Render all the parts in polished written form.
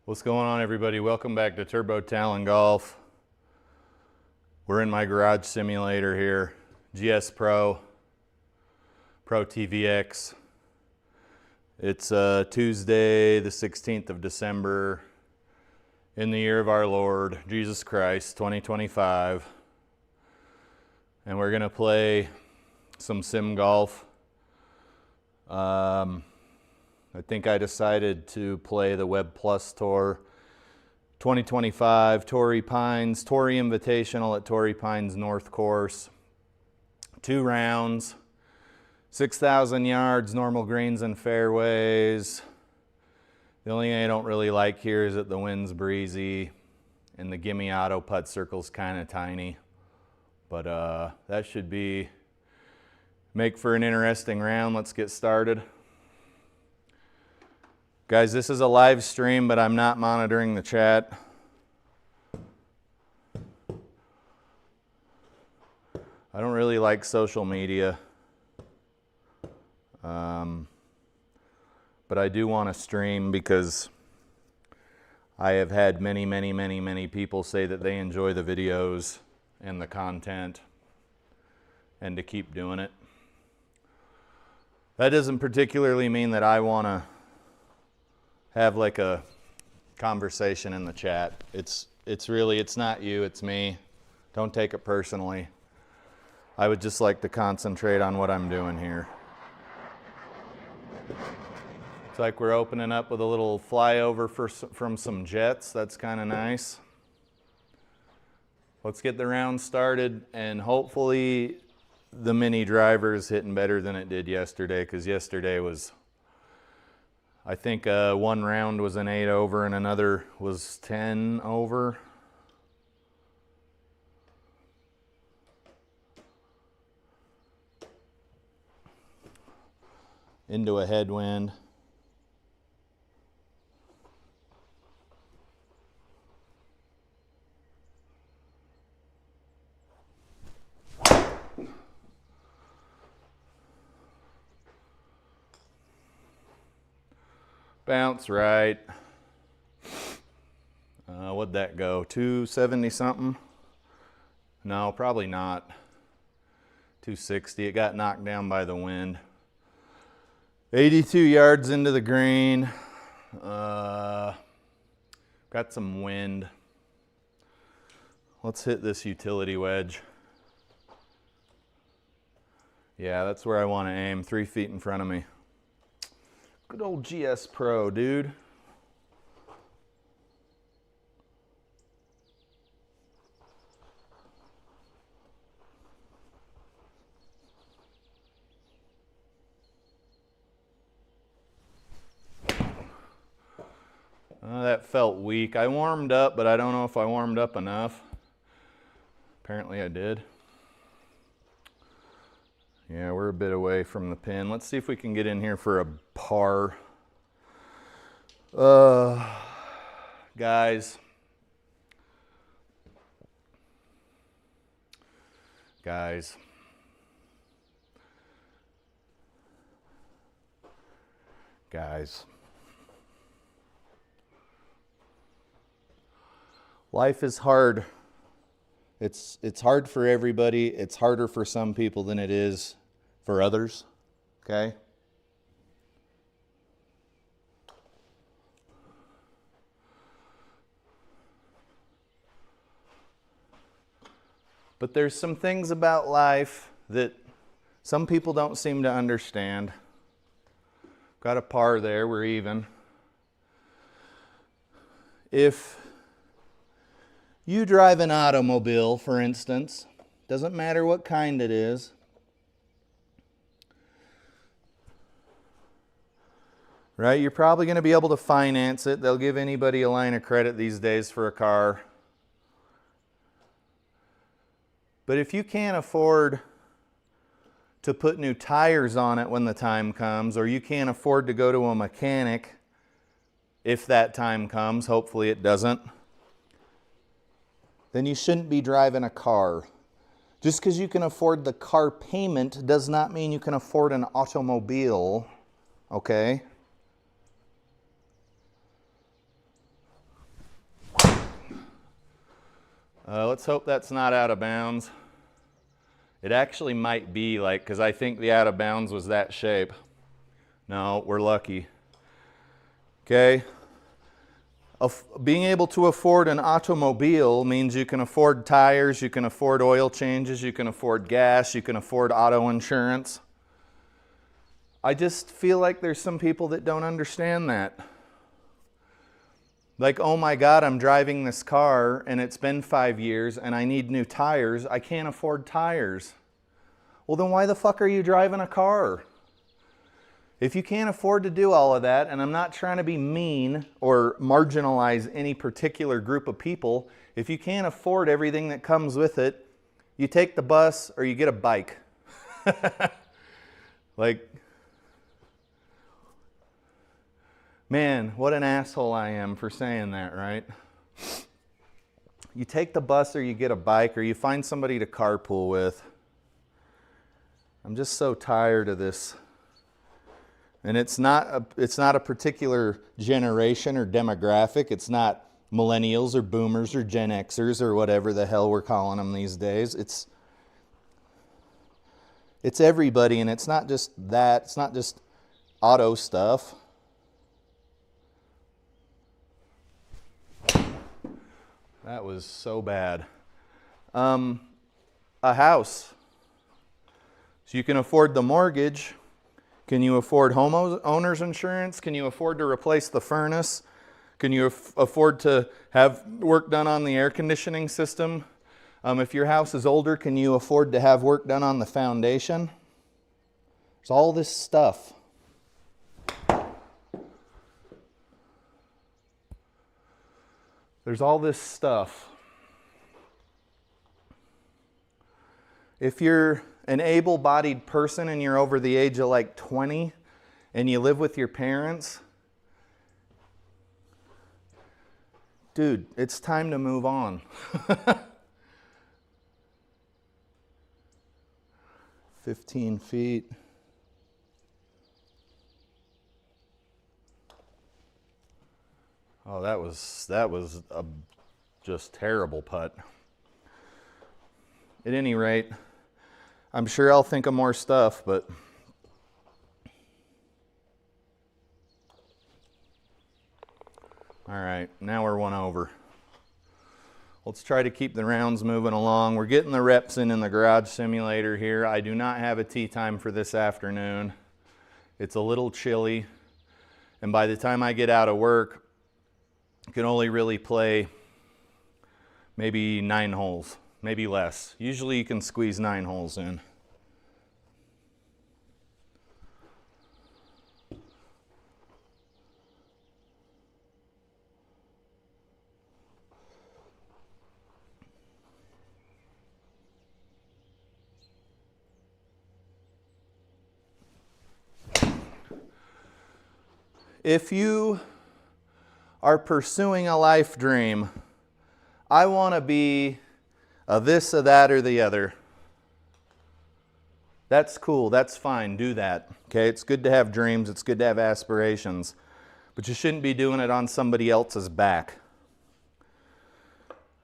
What's going on, everybody? Welcome back to Turbo Talon Golf. We're in my garage simulator here, GS ProTee VX. It's Tuesday, the 16th of December, in the year of our Lord, Jesus Christ, 2025. And we're gonna play some sim golf. I think I decided to play the Web Plus Tour 2025 Torrey Pines, Torrey Invitational at Torrey Pines North Course. 2 rounds, 6,000 yards, normal greens and fairways. The only thing I don't really like here is that the wind's breezy and the gimme auto putt circle's kind of tiny. But that should make for an interesting round. Let's get started. Guys, this is a live stream, but I'm not monitoring the chat. I don't really like social media. But I do want to stream because I have had many people say that they enjoy the videos and the content and to keep doing it. That doesn't particularly mean that I want to have like a conversation in the chat. It's not you, it's me. Don't take it personally. I would just like to concentrate on what I'm doing here. It's like we're opening up with a little flyover from some jets. That's kind of nice. Let's get the round started, and hopefully the mini driver is hitting better than it did yesterday, because yesterday was, I think one round was an 8 over and another was 10 over. Into a headwind. Bounce right. What'd that go? 270 something? No, probably not. 260. It got knocked down by the wind. 82 yards into the green. Got some wind. Let's hit this utility wedge. Yeah, that's where I want to aim. 3 feet in front of me. Good old GS Pro, dude. That felt weak. I warmed up, but I don't know if I warmed up enough. Apparently I did. Yeah, we're a bit away from the pin. Let's see if we can get in here for a par. Guys. Life is hard. It's hard for everybody. It's harder for some people than it is for others, okay? But there's some things about life that some people don't seem to understand. Got a par there, we're even. If you drive an automobile, for instance, doesn't matter what kind it is, right? You're probably going to be able to finance it. They'll give anybody a line of credit these days for a car. But if you can't afford to put new tires on it when the time comes, or you can't afford to go to a mechanic if that time comes, hopefully it doesn't, then you shouldn't be driving a car. Just because you can afford the car payment does not mean you can afford an automobile, okay? let's hope that's not out of bounds. It actually might be, like, because I think the out of bounds was that shape. No, we're lucky. Okay. Being able to afford an automobile means you can afford tires, you can afford oil changes, you can afford gas, you can afford auto insurance. I just feel like there's some people that don't understand that. Like, oh my God, I'm driving this car and it's been 5 years and I need new tires. I can't afford tires. Well, then why the fuck are you driving a car? If you can't afford to do all of that, and I'm not trying to be mean or marginalize any particular group of people, if you can't afford everything that comes with it, you take the bus or you get a bike. Like, man, what an asshole I am for saying that, right? You take the bus or you get a bike or you find somebody to carpool with. I'm just so tired of this. And it's not a particular generation or demographic. It's not millennials or boomers or Gen Xers or whatever the hell we're calling them these days. It's everybody, and it's not just that. It's not just auto stuff. That was so bad. A house. So you can afford the mortgage. Can you afford homeowner's insurance? Can you afford to replace the furnace? Can you afford to have work done on the air conditioning system? If your house is older, can you afford to have work done on the foundation? There's all this stuff. There's all this stuff. If you're an able-bodied person and you're over the age of like 20 and you live with your parents, dude, it's time to move on. 15 feet. Oh, that was a just terrible putt. At any rate, I'm sure I'll think of more stuff, but all right, now we're one over. Let's try to keep the rounds moving along. We're getting the reps in the garage simulator here. I do not have a tee time for this afternoon. It's a little chilly, and by the time I get out of work, I can only really play maybe 9 holes. Maybe less. Usually you can squeeze 9 holes in. If you are pursuing a life dream, I want to be a this, a that, or the other. That's cool. That's fine. Do that. Okay? It's good to have dreams. It's good to have aspirations. But you shouldn't be doing it on somebody else's back.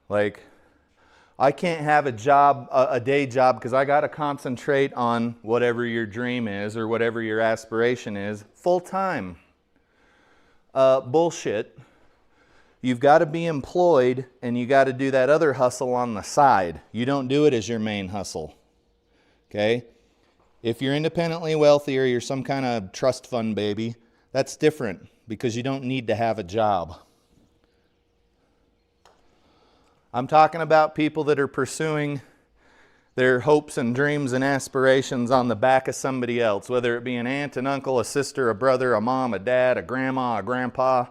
Like, I can't have a job, a day job, because I got to concentrate on whatever your dream is or whatever your aspiration is full time. Bullshit. You've got to be employed, and you got to do that other hustle on the side. You don't do it as your main hustle. Okay? If you're independently wealthy or you're some kind of trust fund baby, that's different because you don't need to have a job. I'm talking about people that are pursuing their hopes and dreams and aspirations on the back of somebody else, whether it be an aunt, an uncle, a sister, a brother, a mom, a dad, a grandma, a grandpa.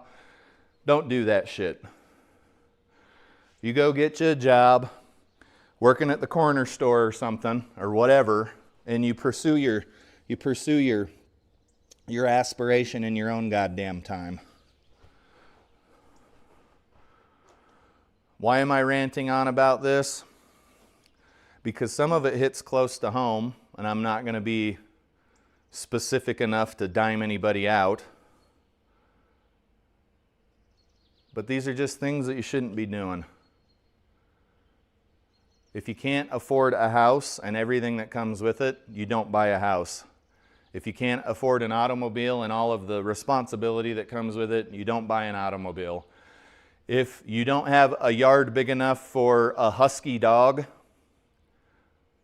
Don't do that shit. You go get you a job, working at the corner store or something, or whatever, and you pursue your aspiration in your own goddamn time. Why am I ranting on about this? Because some of it hits close to home, and I'm not going to be specific enough to dime anybody out. But these are just things that you shouldn't be doing. If you can't afford a house and everything that comes with it, you don't buy a house. If you can't afford an automobile and all of the responsibility that comes with it, you don't buy an automobile. If you don't have a yard big enough for a husky dog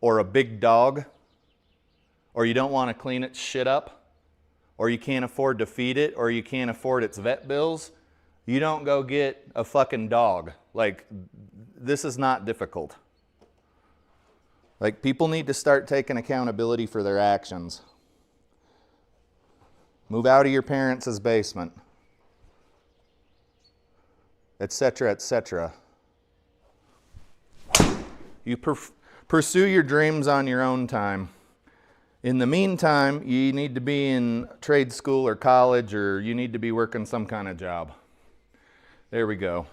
or a big dog, or you don't want to clean its shit up, or you can't afford to feed it, or you can't afford its vet bills, you don't go get a fucking dog. Like, this is not difficult. Like, people need to start taking accountability for their actions. Move out of your parents' basement, etc., etc. You pursue your dreams on your own time. In the meantime, you need to be in trade school or college, or you need to be working some kind of job. There we go.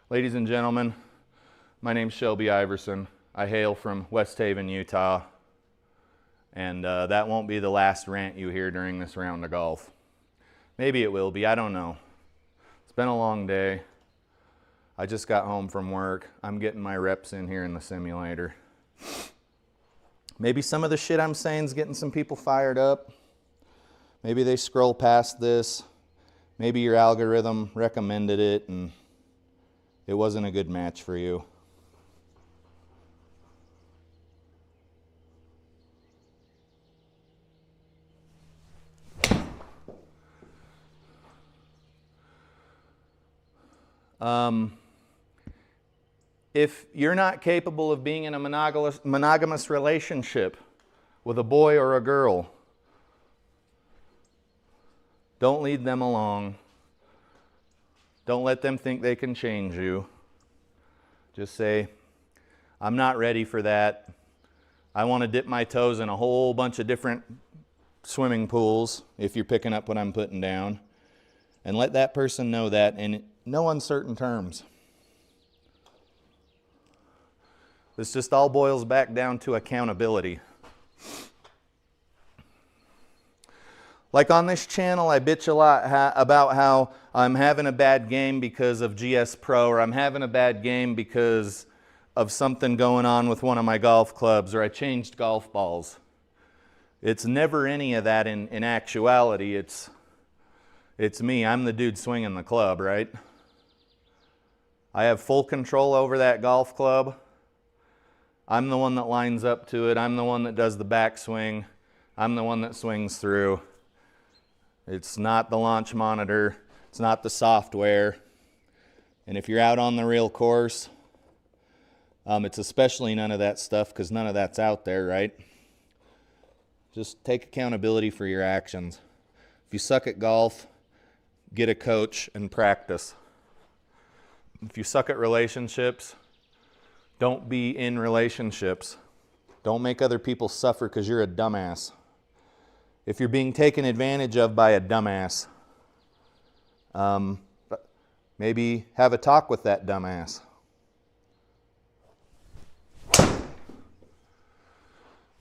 Ladies and gentlemen, my name's Shelby Iverson. I hail from West Haven, Utah, and that won't be the last rant you hear during this round of golf. Maybe it will be, I don't know. It's been a long day. I just got home from work. I'm getting my reps in here in the simulator. Maybe some of the shit I'm saying is getting some people fired up. Maybe they scroll past this. Maybe your algorithm recommended it and it wasn't a good match for you. If you're not capable of being in a monogamous relationship with a boy or a girl, don't lead them along. Don't let them think they can change you. Just say, I'm not ready for that. I want to dip my toes in a whole bunch of different swimming pools, if you're picking up what I'm putting down. And let that person know that in no uncertain terms. This just all boils back down to accountability. Like on this channel, I bitch a lot about how I'm having a bad game because of GS Pro, or I'm having a bad game because of something going on with one of my golf clubs, or I changed golf balls. It's never any of that in actuality. It's me. I'm the dude swinging the club, right? I have full control over that golf club. I'm the one that lines up to it. I'm the one that does the backswing. I'm the one that swings through. It's not the launch monitor. It's not the software. And if you're out on the real course, it's especially none of that stuff, because none of that's out there, right? Just take accountability for your actions. If you suck at golf, get a coach and practice. If you suck at relationships, don't be in relationships. Don't make other people suffer because you're a dumbass. If you're being taken advantage of by a dumbass, maybe have a talk with that dumbass.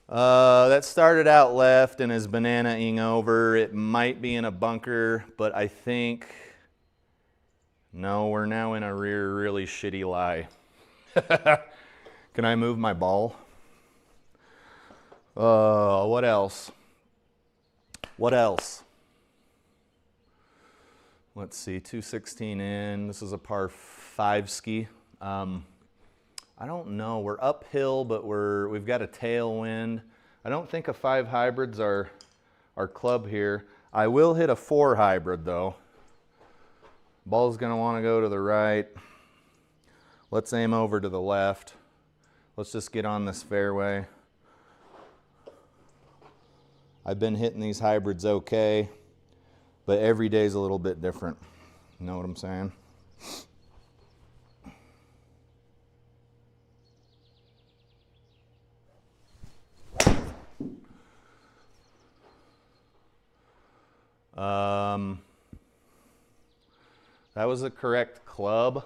That started out left and is banana-ing over. It might be in a bunker, but I think, no, we're now in a really shitty lie. Can I move my ball? What else? What else? Let's see, 216 in. This is a par 5 ski. I don't know. We're uphill, but we've got a tailwind. I don't think a 5 hybrid's our club here. I will hit a 4 hybrid though. Ball's gonna want to go to the right. Let's aim over to the left. Let's just get on this fairway. I've been hitting these hybrids okay, but every day's a little bit different. You know what I'm saying? That was the correct club.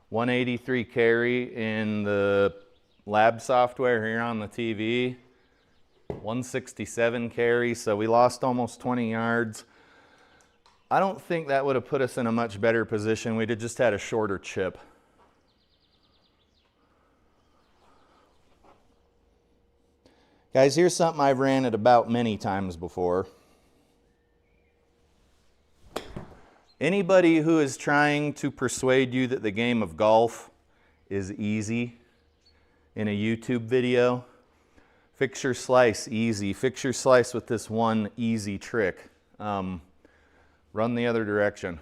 183 carry in the lab software here on the TV. 167 carry, so we lost almost 20 yards. I don't think that would have put us in a much better position. We'd have just had a shorter chip. Guys, here's something I've ranted about many times before. Anybody who is trying to persuade you that the game of golf is easy in a YouTube video, fix your slice easy. Fix your slice with this one easy trick. Run the other direction.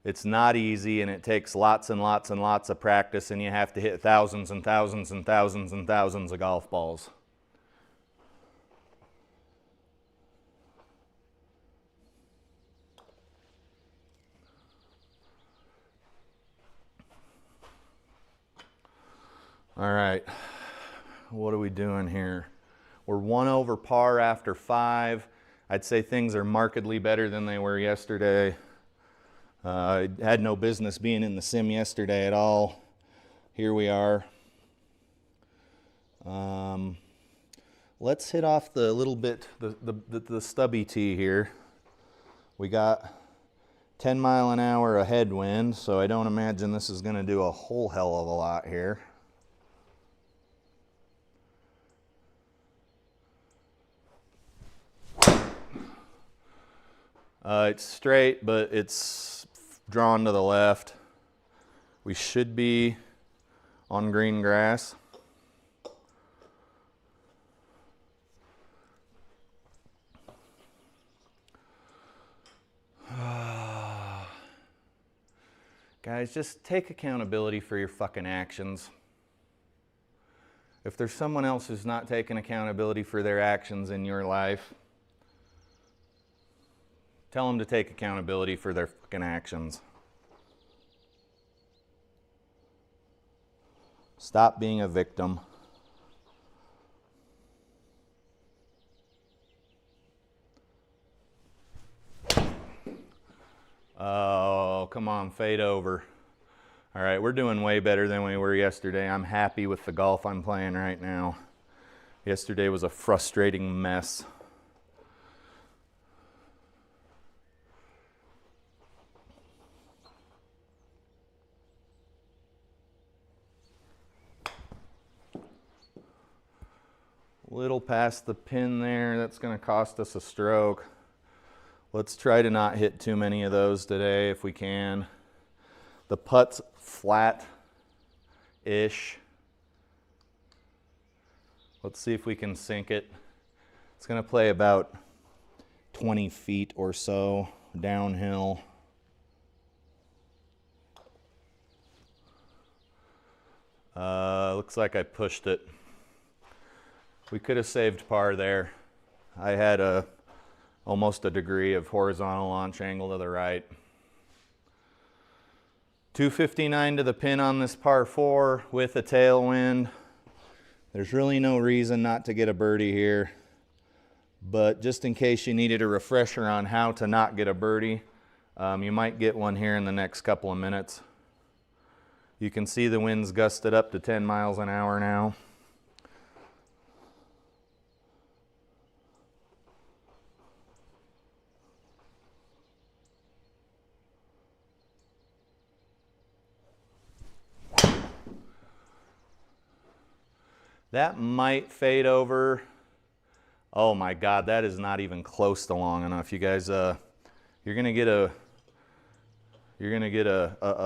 It's not easy, and it takes lots and lots and lots of practice, and you have to hit thousands and thousands and thousands and thousands of golf balls. All right, what are we doing here? We're 1 over par after 5. I'd say things are markedly better than they were yesterday. I had no business being in the sim yesterday at all. Here we are. Let's hit off the little bit, the stubby tee here. We got 10 mile an hour a headwind, so I don't imagine this is going to do a whole hell of a lot here. It's straight, but it's drawn to the left. We should be on green grass. Guys, just take accountability for your fucking actions. If there's someone else who's not taking accountability for their actions in your life, tell them to take accountability for their fucking actions. Stop being a victim. Oh, come on, fade over. All right, we're doing way better than we were yesterday. I'm happy with the golf I'm playing right now. Yesterday was a frustrating mess. Little past the pin there, that's going to cost us a stroke. Let's try to not hit too many of those today if we can. The putt's flat-ish. Let's see if we can sink it. It's going to play about 20 feet or so downhill. Looks like I pushed it. We could have saved par there. I had almost a degree of horizontal launch angle to the right. 259 to the pin on this par 4 with a tailwind. There's really no reason not to get a birdie here, but just in case you needed a refresher on how to not get a birdie, you might get one here in the next couple of minutes. You can see the wind's gusted up to 10 miles an hour now. That might fade over. Oh my God, that is not even close to long enough. You guys, you're gonna get a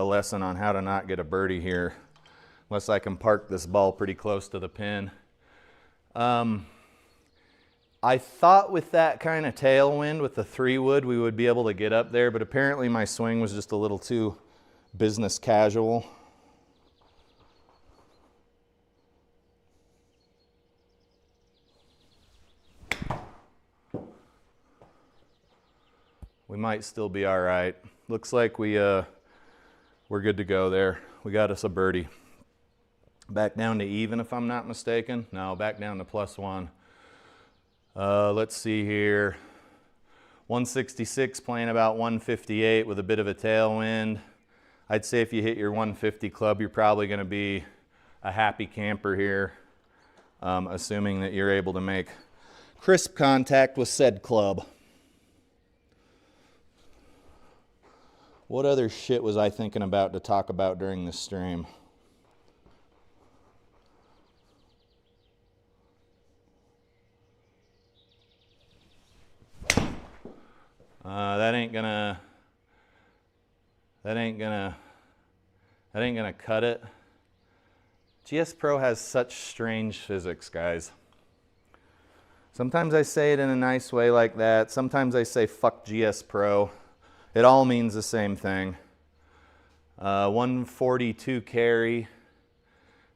lesson on how to not get a birdie here, unless I can park this ball pretty close to the pin. I thought with that kind of tailwind with the 3-wood we would be able to get up there, but apparently my swing was just a little too business casual. We might still be all right. Looks like we're good to go there. We got us a birdie. Back down to even if I'm not mistaken. No, back down to +1. Let's see here. 166 playing about 158 with a bit of a tailwind. I'd say if you hit your 150 club, you're probably going to be a happy camper here, assuming that you're able to make crisp contact with said club. What other shit was I thinking about to talk about during this stream? That ain't gonna cut it. GS Pro has such strange physics, guys. Sometimes I say it in a nice way like that. Sometimes I say fuck GS Pro. It all means the same thing. 142 carry.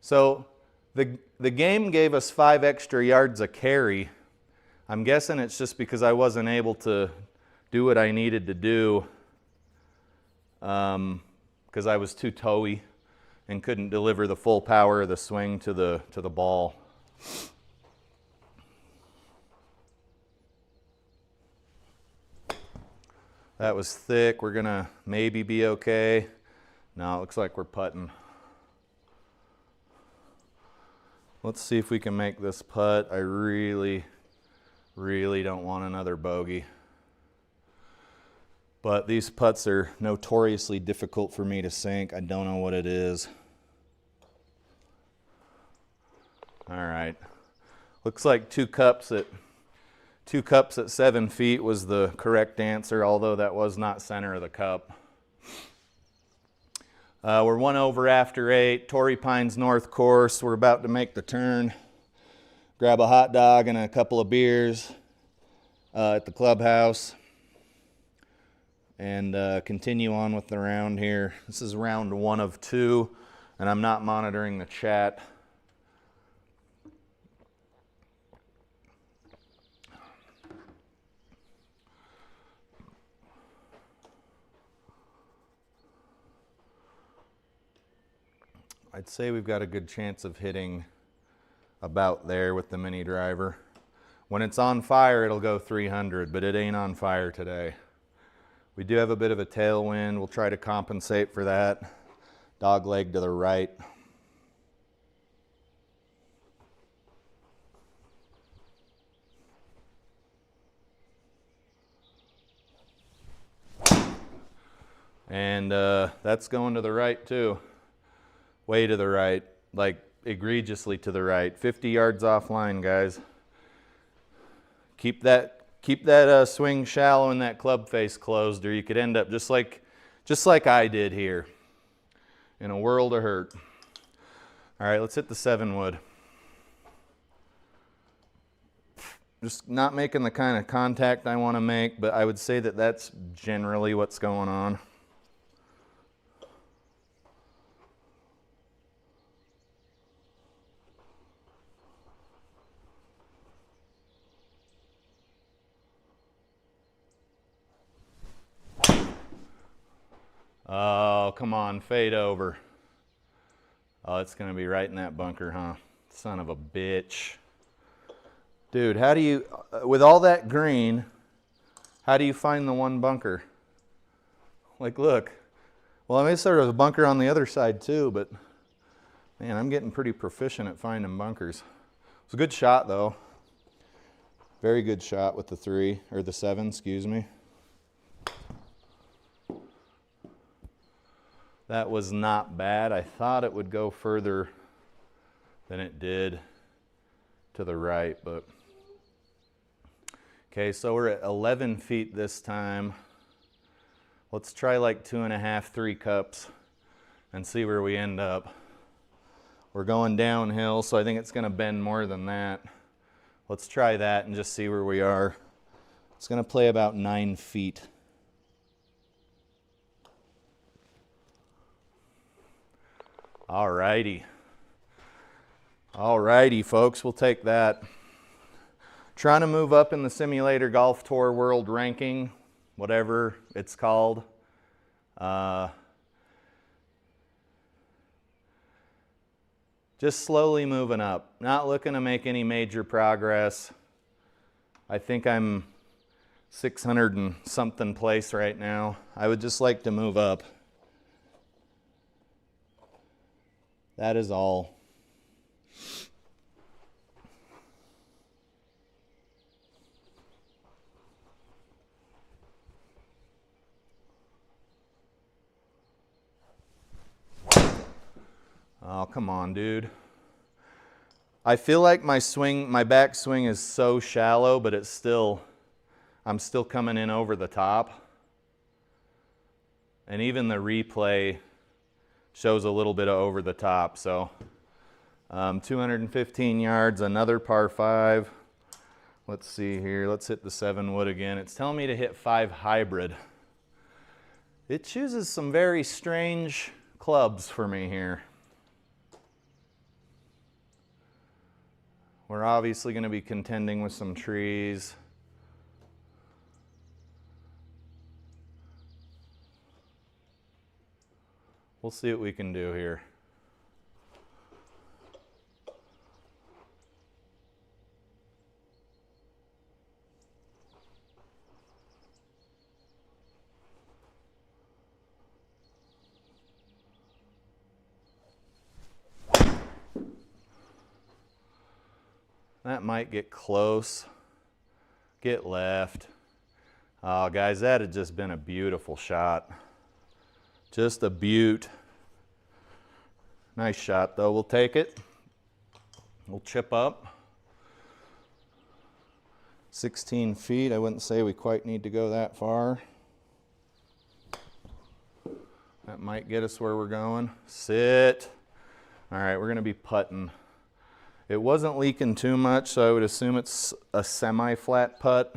So the game gave us 5 extra yards of carry. I'm guessing it's just because I wasn't able to do what I needed to do because I was too towy and couldn't deliver the full power of the swing to the ball. That was thick. We're gonna maybe be okay. No, it looks like we're putting. Let's see if we can make this putt. I really don't want another bogey. But these putts are notoriously difficult for me to sink. I don't know what it is. All right. Looks like two cups at 7 feet was the correct answer, although that was not center of the cup. We're 1 over after 8, Torrey Pines North course. We're about to make the turn. Grab a hot dog and a couple of beers at the clubhouse. And continue on with the round here. This is round 1 of 2, and I'm not monitoring the chat. I'd say we've got a good chance of hitting about there with the mini driver. When it's on fire, it'll go 300, but it ain't on fire today. We do have a bit of a tailwind. We'll try to compensate for that. Dog leg to the right. And that's going to the right too. Way to the right, like egregiously to the right. 50 yards offline, guys. Keep that swing shallow and that club face closed, or you could end up just like I did here, in a world of hurt. All right, let's hit the 7 wood. Just not making the kind of contact I want to make, but I would say that that's generally what's going on. Oh, come on, fade over. Oh, it's going to be right in that bunker, huh? Son of a bitch. Dude, how do you, with all that green, how do you find the one bunker? Like, look. Well, I mean, there was a bunker on the other side too, but man, I'm getting pretty proficient at finding bunkers. It's a good shot, though. Very good shot with the 3, or the 7, excuse me. That was not bad. I thought it would go further than it did to the right, but okay, so we're at 11 feet this time. Let's try like 2.5, 3 cups and see where we end up. We're going downhill, so I think it's going to bend more than that. Let's try that and just see where we are. It's going to play about 9 feet. Alrighty. Alrighty, folks, we'll take that. Trying to move up in the simulator golf tour world ranking, whatever it's called. Just slowly moving up. Not looking to make any major progress. I think I'm 600 and something place right now. I would just like to move up. That is all. Oh, come on, dude. I feel like my back swing is so shallow, but I'm still coming in over the top. And even the replay shows a little bit of over the top. So 215 yards, another par 5. Let's see here. Let's hit the 7 wood again. It's telling me to hit 5 hybrid. It chooses some very strange clubs for me here. We're obviously going to be contending with some trees. We'll see what we can do here. That might get close. Get left. Oh, guys, that had just been a beautiful shot. Just a beaut. Nice shot, though. We'll take it. We'll chip up. 16 feet. I wouldn't say we quite need to go that far. That might get us where we're going. Sit. All right, we're going to be putting. It wasn't leaking too much, so I would assume it's a semi-flat putt.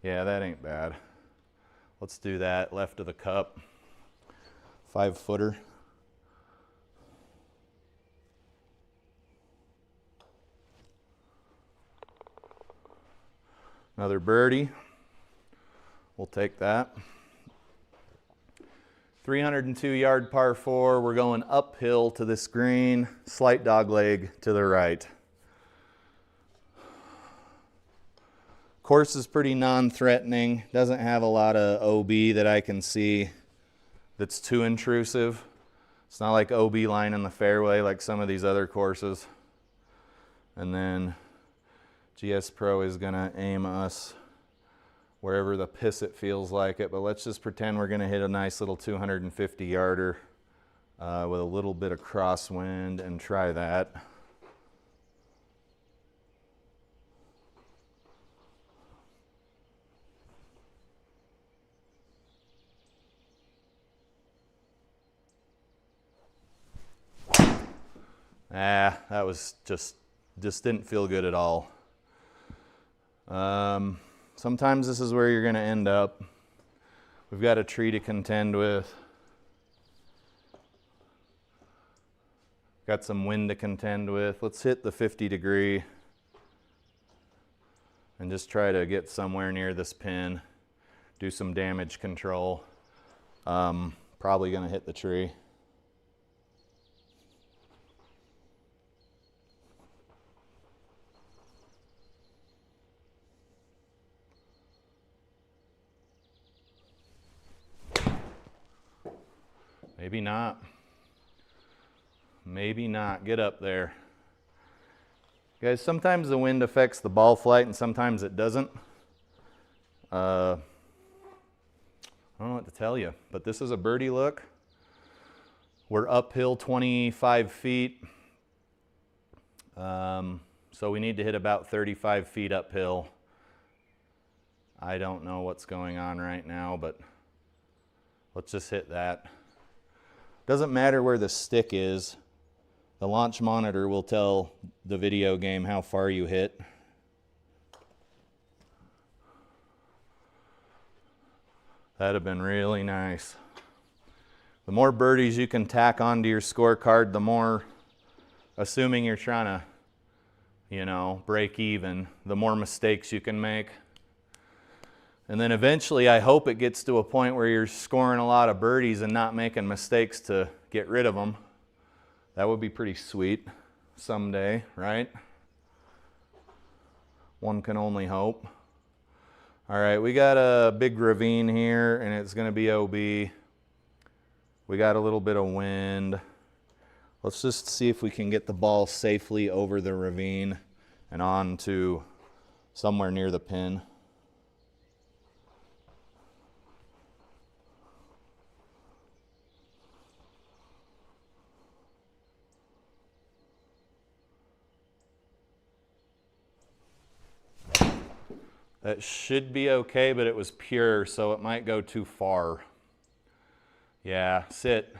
Yeah, that ain't bad. Let's do that. Left of the cup. 5-footer. Another birdie. We'll take that. 302-yard par 4. We're going uphill to this green. Slight dog leg to the right. Course is pretty non-threatening. Doesn't have a lot of OB that I can see that's too intrusive. It's not like OB line in the fairway like some of these other courses. And then SGPRO is going to aim us wherever the piss it feels like it, but let's just pretend we're going to hit a nice little 250 yarder with a little bit of crosswind and try that. That was just didn't feel good at all. Sometimes this is where you're going to end up. We've got a tree to contend with. Got some wind to contend with. Let's hit the 50-degree and just try to get somewhere near this pin. Do some damage control. Probably going to hit the tree. Maybe not. Maybe not. Get up there. Guys, sometimes the wind affects the ball flight and sometimes it doesn't. I don't know what to tell you, but this is a birdie look. We're uphill 25 feet. So we need to hit about 35 feet uphill. I don't know what's going on right now, but let's just hit that. Doesn't matter where the stick is. The launch monitor will tell the video game how far you hit. That'd have been really nice. The more birdies you can tack onto your scorecard, the more, assuming you're trying to, you know, break even, the more mistakes you can make. And then eventually, I hope it gets to a point where you're scoring a lot of birdies and not making mistakes to get rid of them. That would be pretty sweet someday, right? One can only hope. All right, we got a big ravine here, and it's going to be OB. We got a little bit of wind. Let's just see if we can get the ball safely over the ravine and on to somewhere near the pin. That should be okay, but it was pure, so it might go too far. Yeah, sit.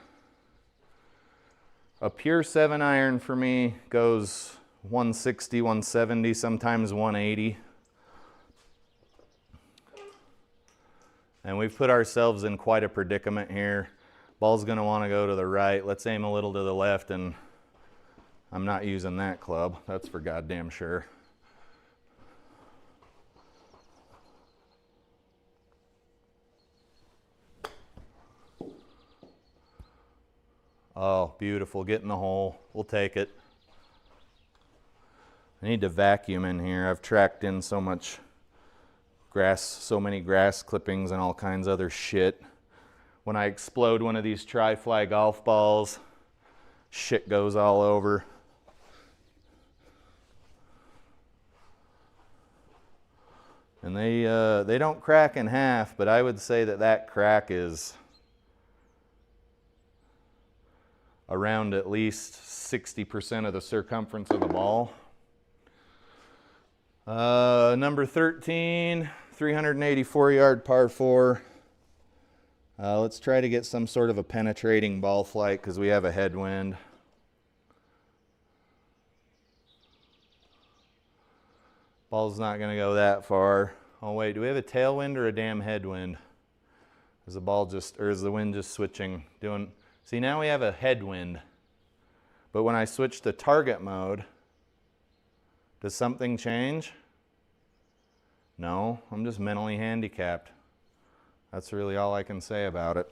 A pure 7-iron for me goes 160, 170, sometimes 180. And we've put ourselves in quite a predicament here. Ball's gonna wanna go to the right. Let's aim a little to the left, and I'm not using that club. That's for goddamn sure. Oh, beautiful, get in the hole. We'll take it. I need to vacuum in here. I've tracked in so much grass, so many grass clippings and all kinds of other shit. When I explode one of these TRIFLI golf balls, shit goes all over. And they don't crack in half, but I would say that that crack is around at least 60% of the circumference of the ball. Number 13, 384 yard par 4. Let's try to get some sort of a penetrating ball flight because we have a headwind. Ball's not going to go that far. Oh wait, do we have a tailwind or a damn headwind? Is the ball just, or is the wind just switching? See, now we have a headwind. But when I switch to target mode, does something change? No, I'm just mentally handicapped. That's really all I can say about it.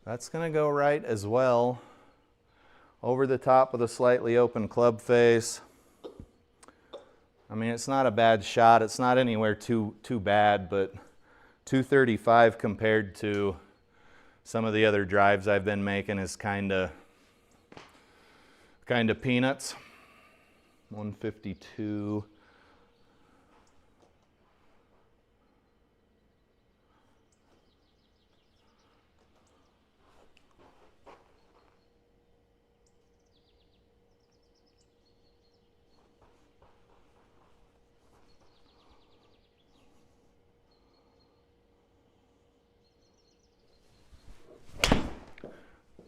That's going to go right as well. Over the top of the slightly open club face. I mean, it's not a bad shot. It's not anywhere too bad, but 235 compared to some of the other drives I've been making is kind of peanuts. 152.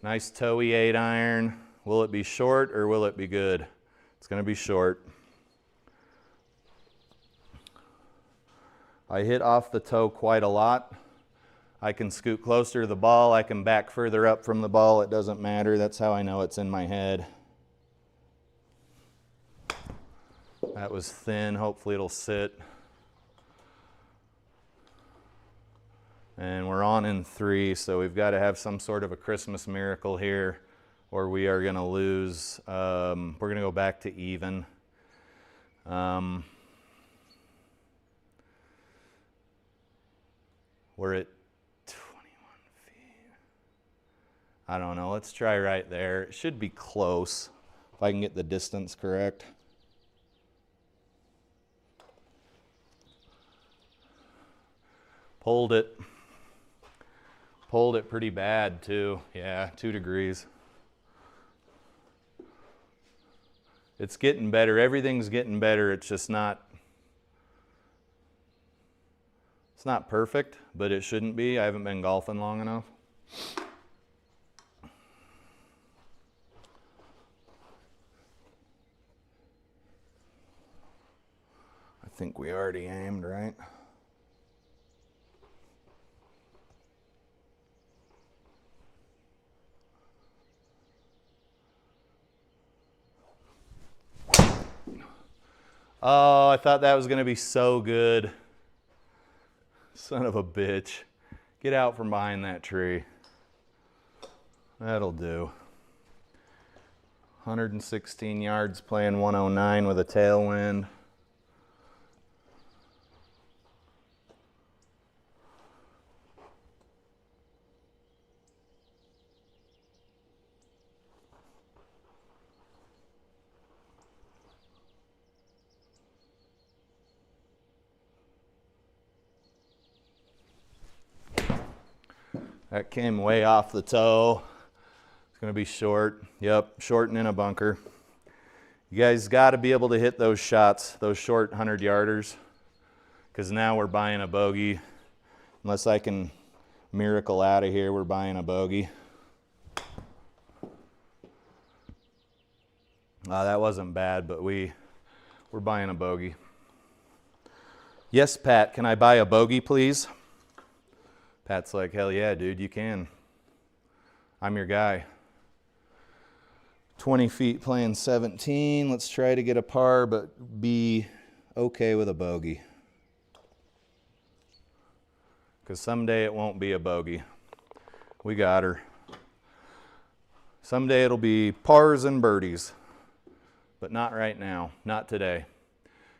Nice Torey 8-iron. Will it be short or will it be good? It's going to be short. I hit off the toe quite a lot. I can scoot closer to the ball. I can back further up from the ball. It doesn't matter. That's how I know it's in my head. That was thin. Hopefully it'll sit. And we're on in 3, so we've got to have some sort of a Christmas miracle here, or we are going to lose. We're going to go back to even. We're at 21 feet. I don't know. Let's try right there. It should be close, if I can get the distance correct. Pulled it. Pulled it pretty bad too. Yeah, 2 degrees. It's getting better. Everything's getting better. It's just not, it's not perfect, but it shouldn't be. I haven't been golfing long enough. I think we already aimed, right? Oh, I thought that was going to be so good. Son of a bitch. Get out from behind that tree. That'll do. 116 yards playing 109 with a tailwind. That came way off the toe. gonna be short. Yep, short and in a bunker. You guys gotta be able to hit those shots, those short 100-yarders, because now we're buying a bogey. Unless I can miracle out of here, we're buying a bogey. That wasn't bad, but we're buying a bogey. Yes, Pat, can I buy a bogey, please? Pat's like, hell yeah, dude, you can. I'm your guy. 20 feet playing 17. Let's try to get a par, but be okay with a bogey. Because someday it won't be a bogey. We got her. Someday it'll be pars and birdies. But not right now, not today.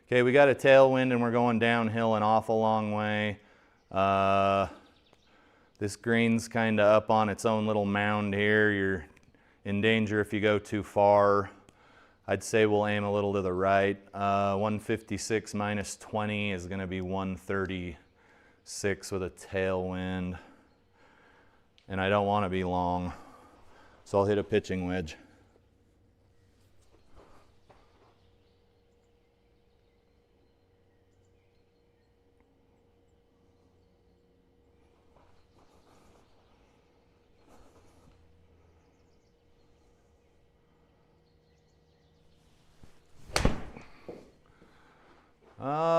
Okay, we got a tailwind and we're going downhill an awful long way. This green's kind of up on its own little mound here. You're in danger if you go too far. I'd say we'll aim a little to the right. 156 minus 20 is going to be 136 with a tailwind. And I don't want to be long, so I'll hit a pitching wedge.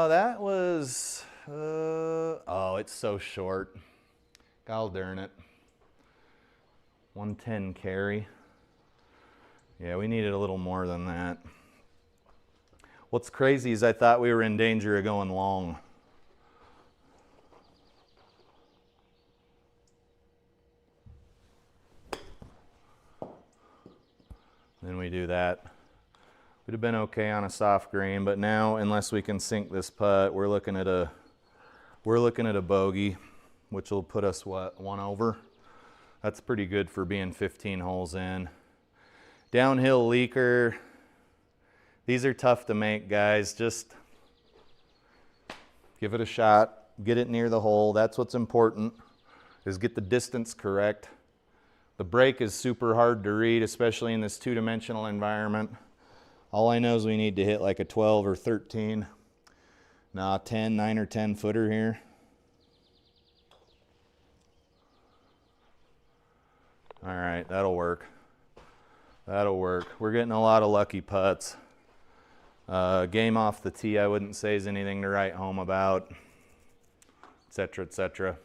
That was, oh, it's so short. God darn it. 110 carry. Yeah, we needed a little more than that. What's crazy is I thought we were in danger of going long. Then we do that. Would have been okay on a soft green, but now unless we can sink this putt, we're looking at a bogey, which will put us what, 1 over. That's pretty good for being 15 holes in. Downhill leaker. These are tough to make, guys. Just give it a shot. Get it near the hole. That's what's important, is get the distance correct. The break is super hard to read, especially in this two-dimensional environment. All I know is we need to hit like a 12 or 13. Nah, 10, 9 or 10 footer here. All right, that'll work. That'll work. We're getting a lot of lucky putts. Game off the tee, I wouldn't say is anything to write home about, etc., etc.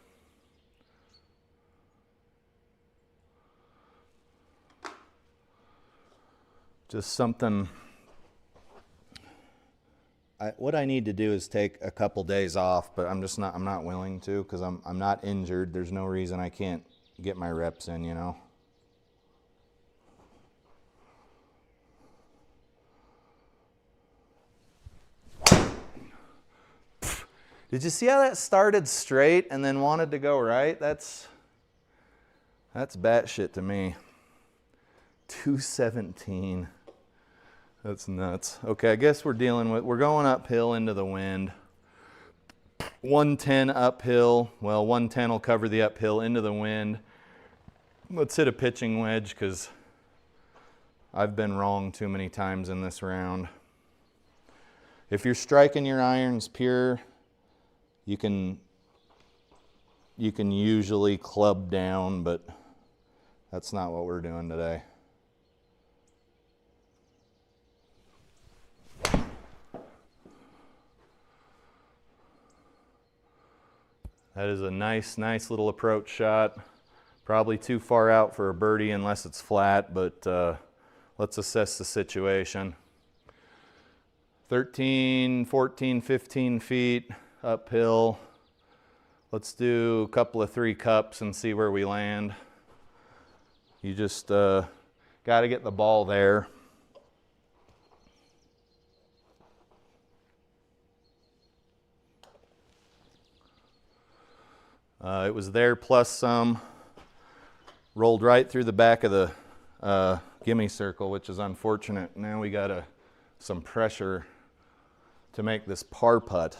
Just something. What I need to do is take a couple days off, but I'm not willing to, because I'm not injured. There's no reason I can't get my reps in, you know. Did you see how that started straight and then wanted to go right? That's batshit to me. 217. That's nuts. Okay, I guess we're going uphill into the wind. 110 uphill. Well, 110 will cover the uphill into the wind. Let's hit a pitching wedge, because I've been wrong too many times in this round. If you're striking your irons pure, you can usually club down, but that's not what we're doing today. That is a nice little approach shot. Probably too far out for a birdie unless it's flat, but let's assess the situation. 13, 14, 15 feet uphill. Let's do a couple of 3 cups and see where we land. You just got to get the ball there. It was there plus some. Rolled right through the back of the gimme circle, which is unfortunate. Now we got some pressure to make this par putt.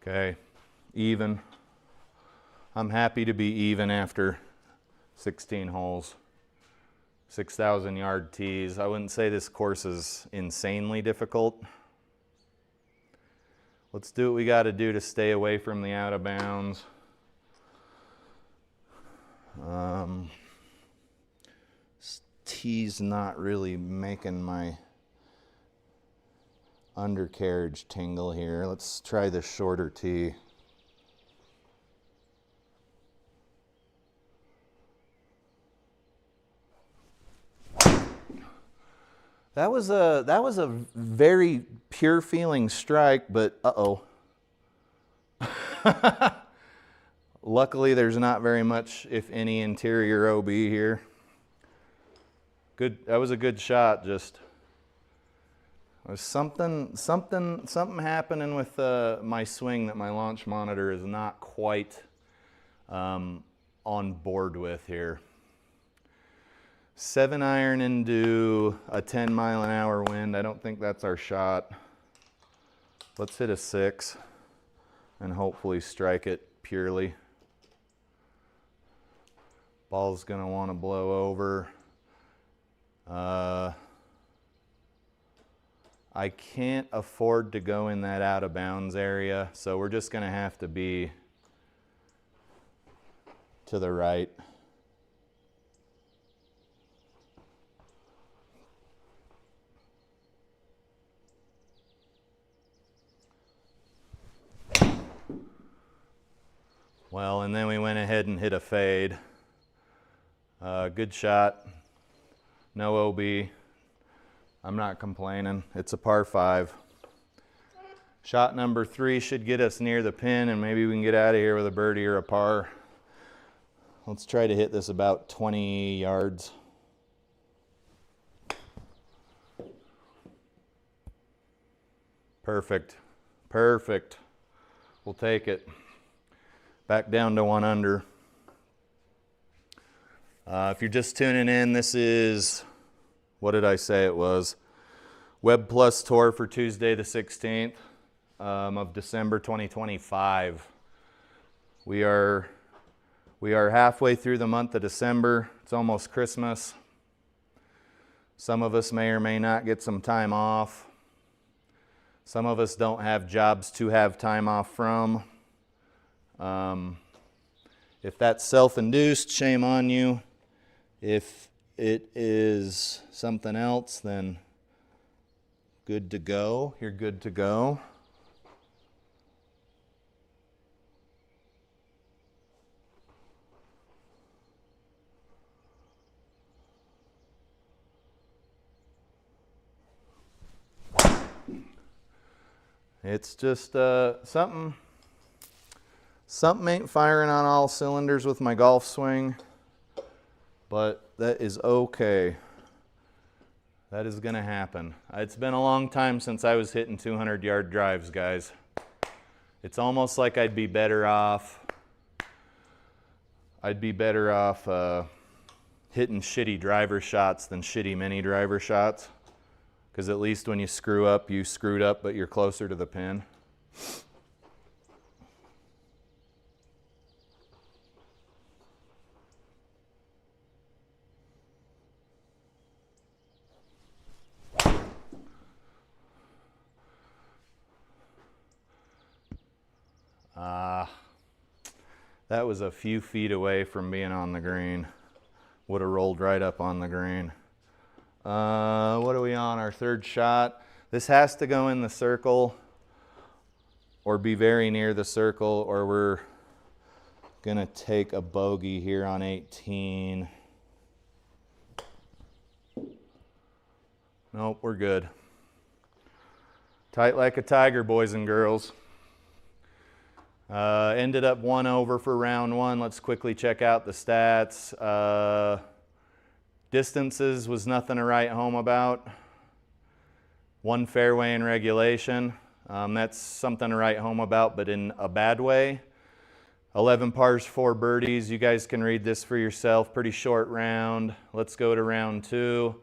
Okay, Even. I'm happy to be even after 16 holes. 6,000 yard tees. I wouldn't say this course is insanely difficult. Let's do what we got to do to stay away from the out of bounds. Tee's not really making my undercarriage tingle here. Let's try the shorter tee. That was a very pure feeling strike, but uh-oh. Luckily there's not very much, if any, interior OB here. Good, that was a good shot, just there's something happening with my swing that my launch monitor is not quite on board with here. 7-iron into a 10-mile-an-hour wind. I don't think that's our shot. Let's hit a 6 and hopefully strike it purely. Ball's gonna want to blow over. I can't afford to go in that out of bounds area, so we're just gonna have to be to the right. Well, and then we went ahead and hit a fade. Good shot. No OB. I'm not complaining. It's a par 5. Shot number 3 should get us near the pin, and maybe we can get out of here with a birdie or a par. Let's try to hit this about 20 yards. Perfect. Perfect. We'll take it. Back down to 1 under. If you're just tuning in, this is, what did I say it was? Web Plus Tour for Tuesday the 16th of December 2025. We are halfway through the month of December. It's almost Christmas. Some of us may or may not get some time off. Some of us don't have jobs to have time off from. If that's self-induced, shame on you. If it is something else, then good to go. You're good to go. It's just something ain't firing on all cylinders with my golf swing, but that is okay. That is gonna happen. It's been a long time since I was hitting 200-yard drives, guys. It's almost like I'd be better off hitting shitty driver shots than shitty mini driver shots, because at least when you screw up, you screwed up, but you're closer to the pin. That was a few feet away from being on the green. Would have rolled right up on the green. What are we on? Our 3rd shot. This has to go in the circle or be very near the circle, or we're gonna take a bogey here on 18. Nope, we're good. Tight like a tiger, boys and girls. Ended up 1 over for round 1. Let's quickly check out the stats. Distances was nothing to write home about. 1 fairway in regulation. That's something to write home about, but in a bad way. 11 pars, 4 birdies. You guys can read this for yourself. Pretty short round. Let's go to round 2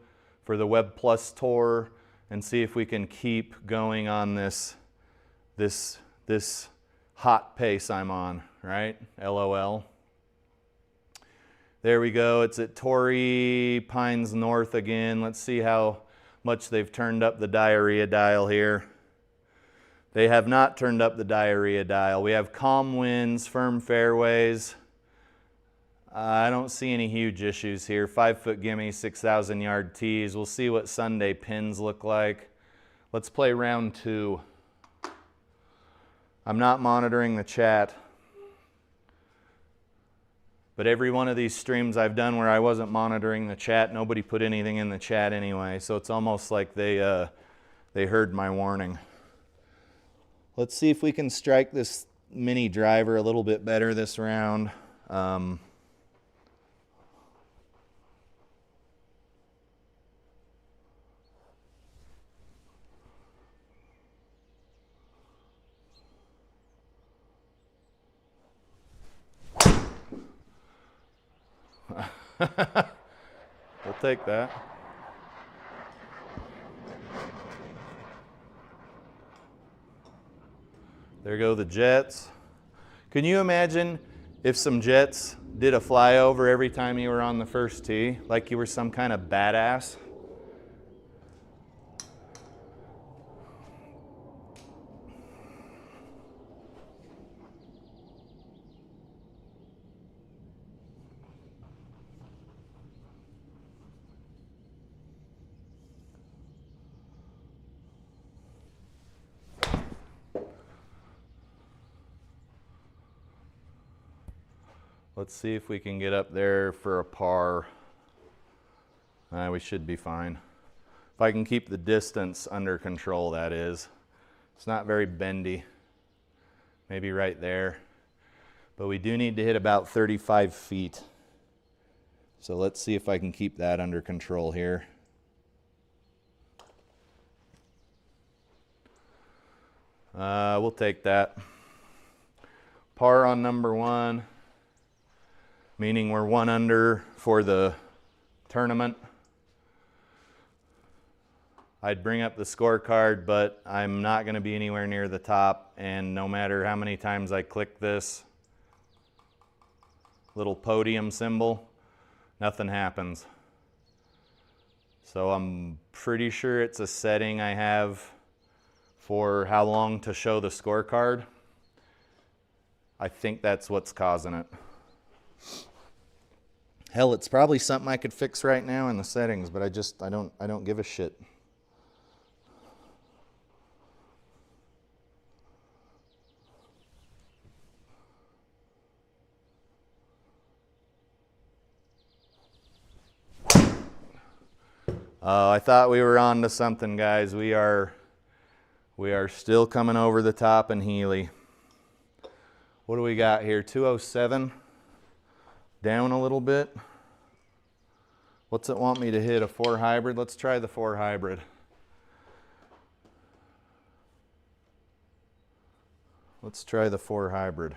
for the Web Plus Tour and see if we can keep going on this hot pace I'm on, right? LOL. There we go. It's at Torrey, Pines North again. Let's see how much they've turned up the diarrhea dial here. They have not turned up the diarrhea dial. We have calm winds, firm fairways. I don't see any huge issues here. 5-foot gimme, 6,000 yard tees. We'll see what Sunday pins look like. Let's play round 2. I'm not monitoring the chat. But every one of these streams I've done where I wasn't monitoring the chat, nobody put anything in the chat anyway. So it's almost like they heard my warning. Let's see if we can strike this mini driver a little bit better this round. We'll take that. There go the jets. Can you imagine if some jets did a flyover every time you were on the first tee, like you were some kind of badass? Let's see if we can get up there for a par. We should be fine. If I can keep the distance under control, that is. It's not very bendy. Maybe right there. But we do need to hit about 35 feet. So let's see if I can keep that under control here. We'll take that. Par on number 1. Meaning we're 1 under for the tournament. I'd bring up the scorecard, but I'm not going to be anywhere near the top, and no matter how many times I click this little podium symbol, nothing happens. So I'm pretty sure it's a setting I have for how long to show the scorecard. I think that's what's causing it. Hell, it's probably something I could fix right now in the settings, but I don't give a shit. I thought we were on to something, guys. We are still coming over the top in Healy. What do we got here? 207. Down a little bit. What's it want me to hit? A 4 hybrid? Let's try the 4 hybrid. Let's try the 4 hybrid.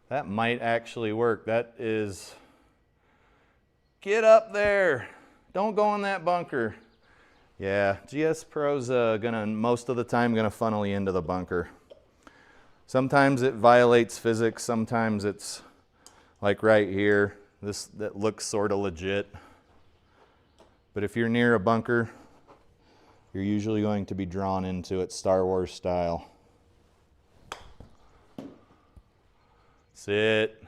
That might actually work. That is... Get up there! Don't go in that bunker. Yeah, SGPRO's gonna, most of the time, gonna funnel you into the bunker. Sometimes it violates physics, sometimes it's like right here. That looks sort of legit. But if you're near a bunker, you're usually going to be drawn into it, Star Wars style. Sit.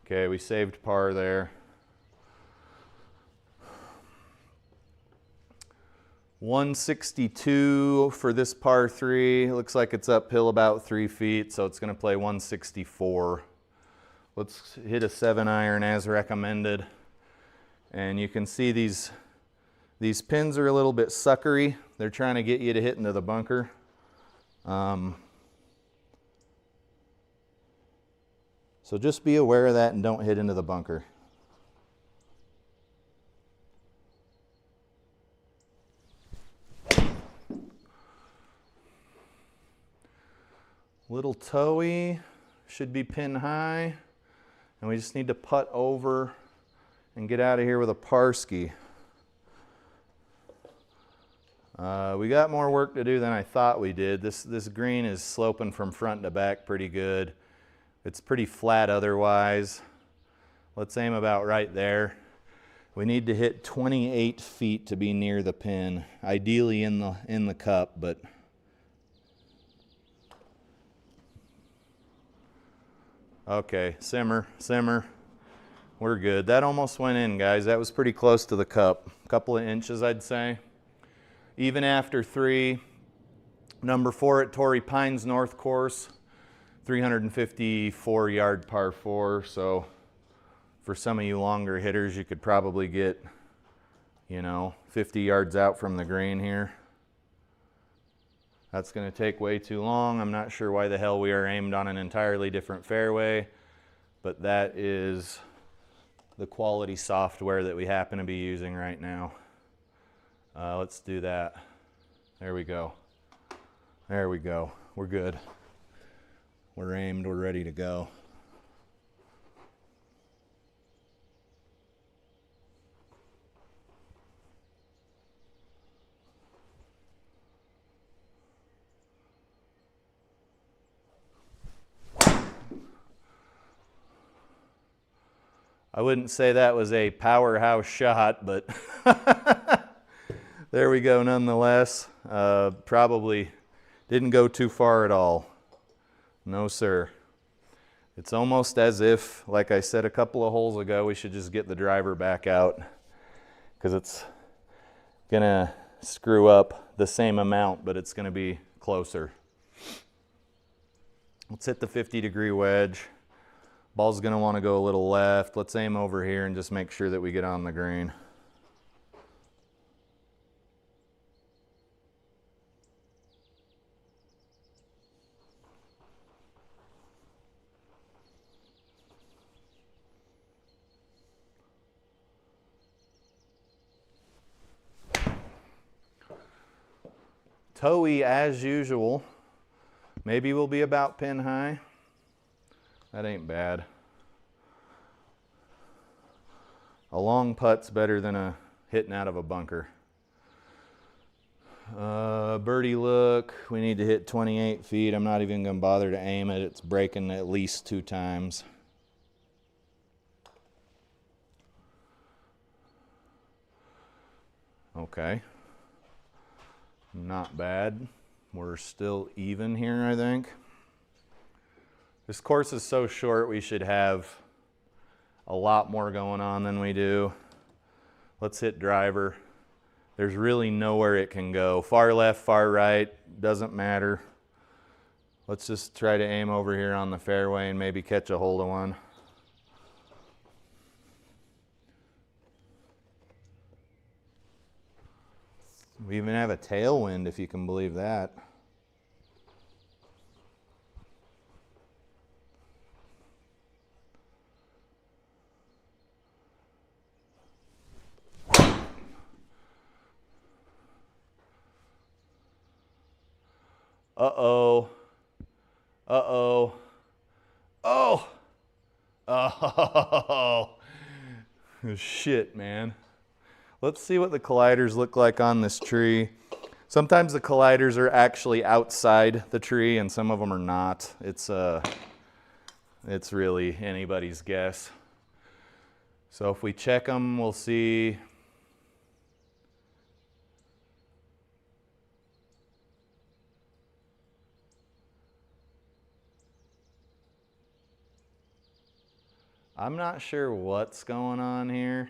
Okay, we saved par there. 162 for this par 3. It looks like it's uphill about 3 feet, so it's going to play 164. Let's hit a 7-iron as recommended. And you can see these pins are a little bit suckery. They're trying to get you to hit into the bunker. So just be aware of that and don't hit into the bunker. Little toey, should be pin high, and we just need to putt over and get out of here with a Parsky. We got more work to do than I thought we did. This green is sloping from front to back pretty good. It's pretty flat otherwise. Let's aim about right there. We need to hit 28 feet to be near the pin, ideally in the cup, but okay, simmer. We're good. That almost went in, guys. That was pretty close to the cup. A couple of inches, I'd say. Even after 3, number 4 at Torrey Pines North course, 354 yard par 4. So for some of you longer hitters, you could probably get, 50 yards out from the green here. That's going to take way too long. I'm not sure why the hell we are aimed on an entirely different fairway, but that is the quality software that we happen to be using right now. Let's do that. There we go. There we go. We're good. We're aimed. We're ready to go. I wouldn't say that was a powerhouse shot, but there we go nonetheless. Probably didn't go too far at all. No, sir. It's almost as if, like I said a couple of holes ago, we should just get the driver back out because it's going to screw up the same amount, but it's going to be closer. Let's hit the 50-degree wedge. Ball's going to want to go a little left. Let's aim over here and just make sure that we get on the green. Toey as usual. Maybe we'll be about pin high. That ain't bad. A long putt's better than a hitting out of a bunker. Birdie look, we need to hit 28 feet. I'm not even going to bother to aim it. It's breaking at least 2 times. Okay. Not bad. We're still even here, I think. This course is so short, we should have a lot more going on than we do. Let's hit driver. There's really nowhere it can go. Far left, far right, doesn't matter. Let's just try to aim over here on the fairway and maybe catch a hold of one. We even have a tailwind, if you can believe that. Uh-oh. Uh-oh. Oh! Oh! Shit, man. Let's see what the colliders look like on this tree. Sometimes the colliders are actually outside the tree and some of them are not. It's really anybody's guess. So if we check them, we'll see. I'm not sure what's going on here.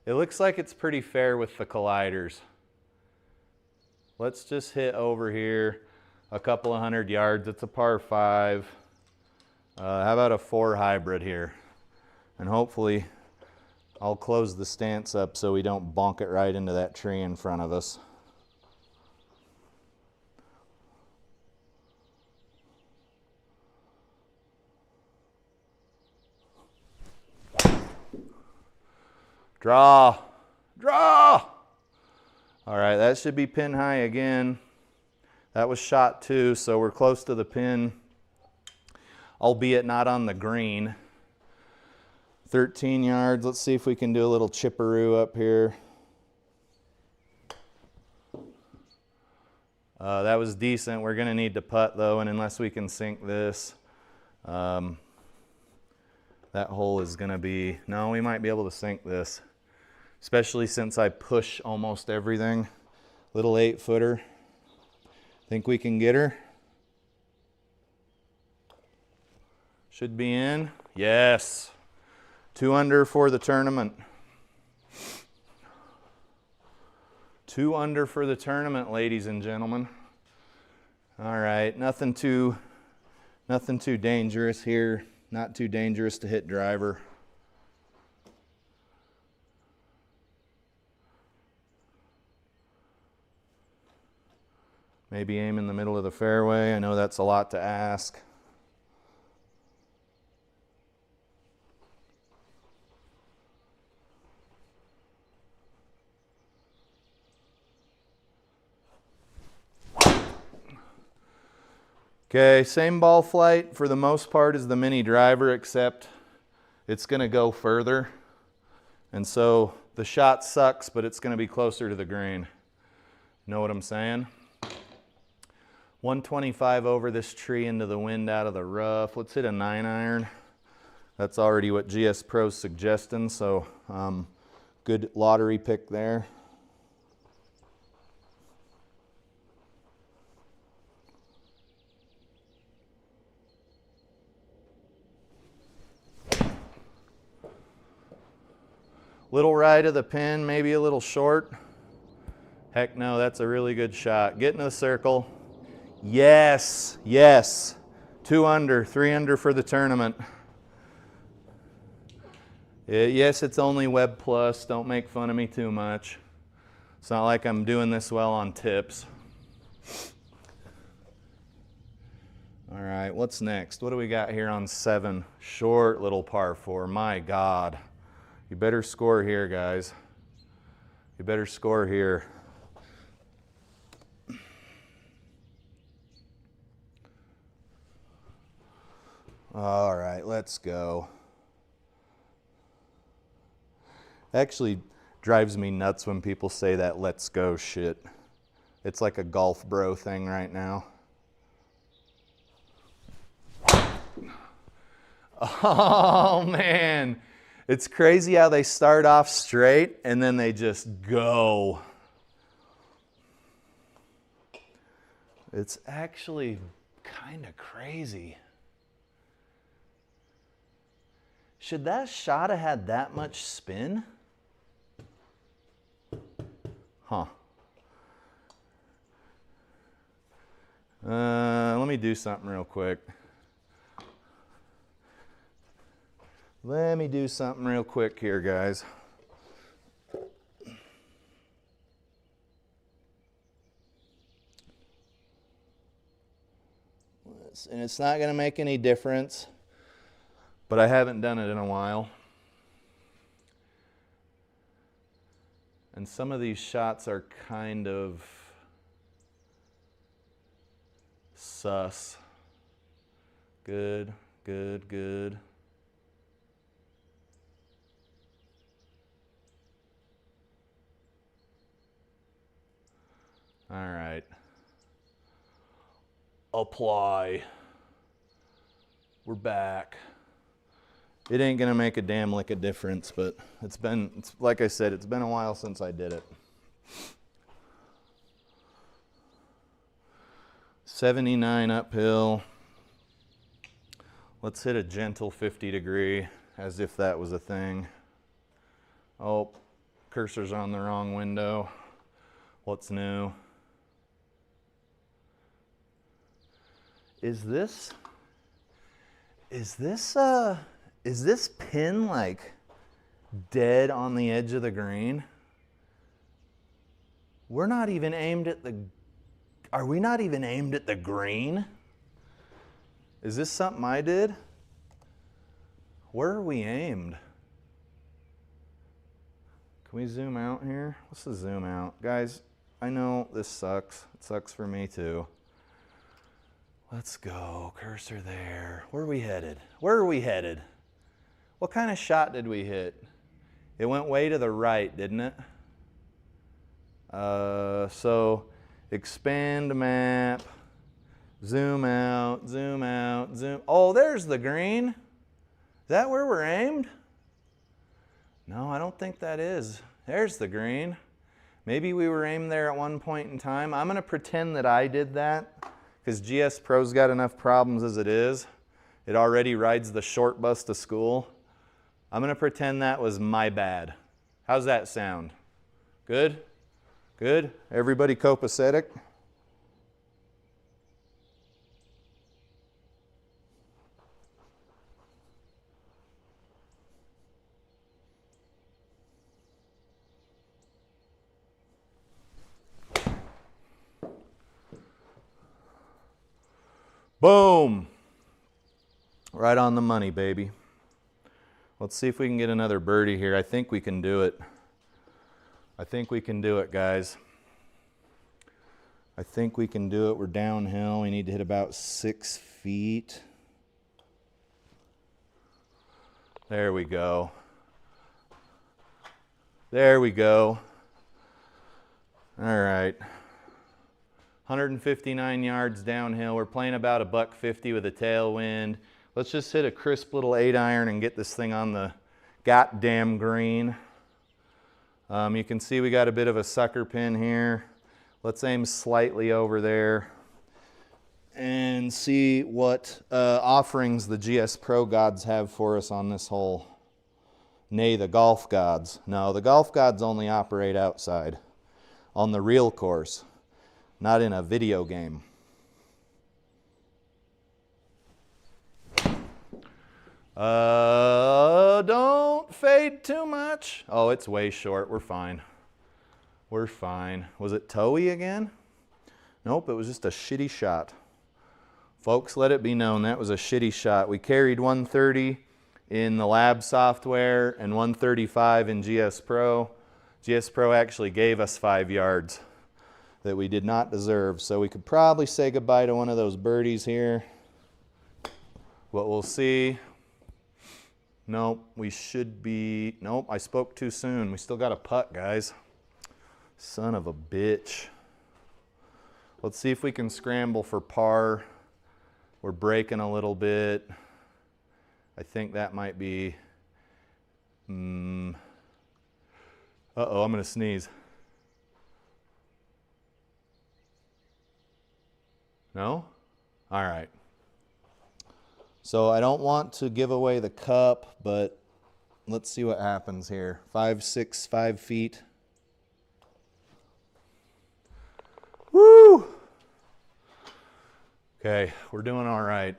It looks like it's pretty fair with the colliders. Let's just hit over here a couple of 100 yards. It's a par 5. How about a 4 hybrid here? And hopefully I'll close the stance up so we don't bonk it right into that tree in front of us. Draw, draw. All right, that should be pin high again. That was shot 2, so we're close to the pin, albeit not on the green. 13 yards. Let's see if we can do a little chipperoo up here. That was decent. We're going to need to putt though, and unless we can sink this, that hole is going to be, no, we might be able to sink this, especially since I push almost everything. Little 8-footer. Think we can get her? Should be in. Yes. 2 under for the tournament. 2 under for the tournament, ladies and gentlemen. All right, nothing too dangerous here. Not too dangerous to hit driver. Maybe aim in the middle of the fairway. I know that's a lot to ask. Okay, same ball flight for the most part as the mini driver, except it's going to go further. And so the shot sucks, but it's going to be closer to the green. Know what I'm saying? 125 over this tree into the wind out of the rough. Let's hit a 9-iron. That's already what GS Pro's suggesting, so good lottery pick there. Little right of the pin, maybe a little short. Heck no, that's a really good shot. Get in the circle. Yes, yes. 2 under, 3 under for the tournament. Yes, it's only Web Plus. Don't make fun of me too much. It's not like I'm doing this well on tips. All right, what's next? What do we got here on 7? Short little par 4. My God. You better score here, guys. You better score here. All right, let's go. Actually drives me nuts when people say that let's go shit. It's like a golf bro thing right now. Oh man. It's crazy how they start off straight and then they just go. It's actually kind of crazy. Should that shot have had that much spin? Huh. Let me do something real quick. Let me do something real quick here, guys. And it's not going to make any difference, but I haven't done it in a while. And some of these shots are kind of sus. Good, good, good. All right. Apply. We're back. It ain't gonna make a damn lick of difference, but it's like I said, it's been a while since I did it. 79 uphill. Let's hit a gentle 50 degree, as if that was a thing. Oh, cursor's on the wrong window. What's new? Is this pin like dead on the edge of the green? We're not even aimed at the, are we not even aimed at the green? Is this something I did? Where are we aimed? Can we zoom out here? Let's zoom out. Guys, I know this sucks. It sucks for me too. Let's go, cursor there. Where are we headed? Where are we headed? What kind of shot did we hit? It went way to the right, didn't it? So expand map, zoom out, zoom out, zoom. Oh, there's the green. Is that where we're aimed? No, I don't think that is. There's the green. Maybe we were aimed there at one point in time. I'm going to pretend that I did that because GS Pro's got enough problems as it is. It already rides the short bus to school. I'm going to pretend that was my bad. How's that sound? Good? Good? Everybody copacetic? Boom! Right on the money, baby. Let's see if we can get another birdie here. I think we can do it. I think we can do it, guys. I think we can do it. We're downhill. We need to hit about 6 feet. There we go. There we go. All right. 159 yards downhill. We're playing about a $150 with a tailwind. Let's just hit a crisp little 8-iron and get this thing on the goddamn green. You can see we got a bit of a sucker pin here. Let's aim slightly over there and see what offerings the GS Pro gods have for us on this hole. Nay, the golf gods. No, the golf gods only operate outside on the real course, not in a video game. Don't fade too much. Oh, it's way short. We're fine. We're fine. Was it Torey again? Nope, it was just a shitty shot. Folks, let it be known that was a shitty shot. We carried 130 in the lab software and 135 in GS Pro. GS Pro actually gave us 5 yards that we did not deserve, so we could probably say goodbye to one of those birdies here. What we'll see. Nope, we should be, nope, I spoke too soon. We still got a putt, guys. Son of a bitch. Let's see if we can scramble for par. We're breaking a little bit. I think that might be, uh-oh, I'm gonna sneeze. No? All right. So I don't want to give away the cup, but let's see what happens here. 5 feet. Woo! Okay, we're doing all right.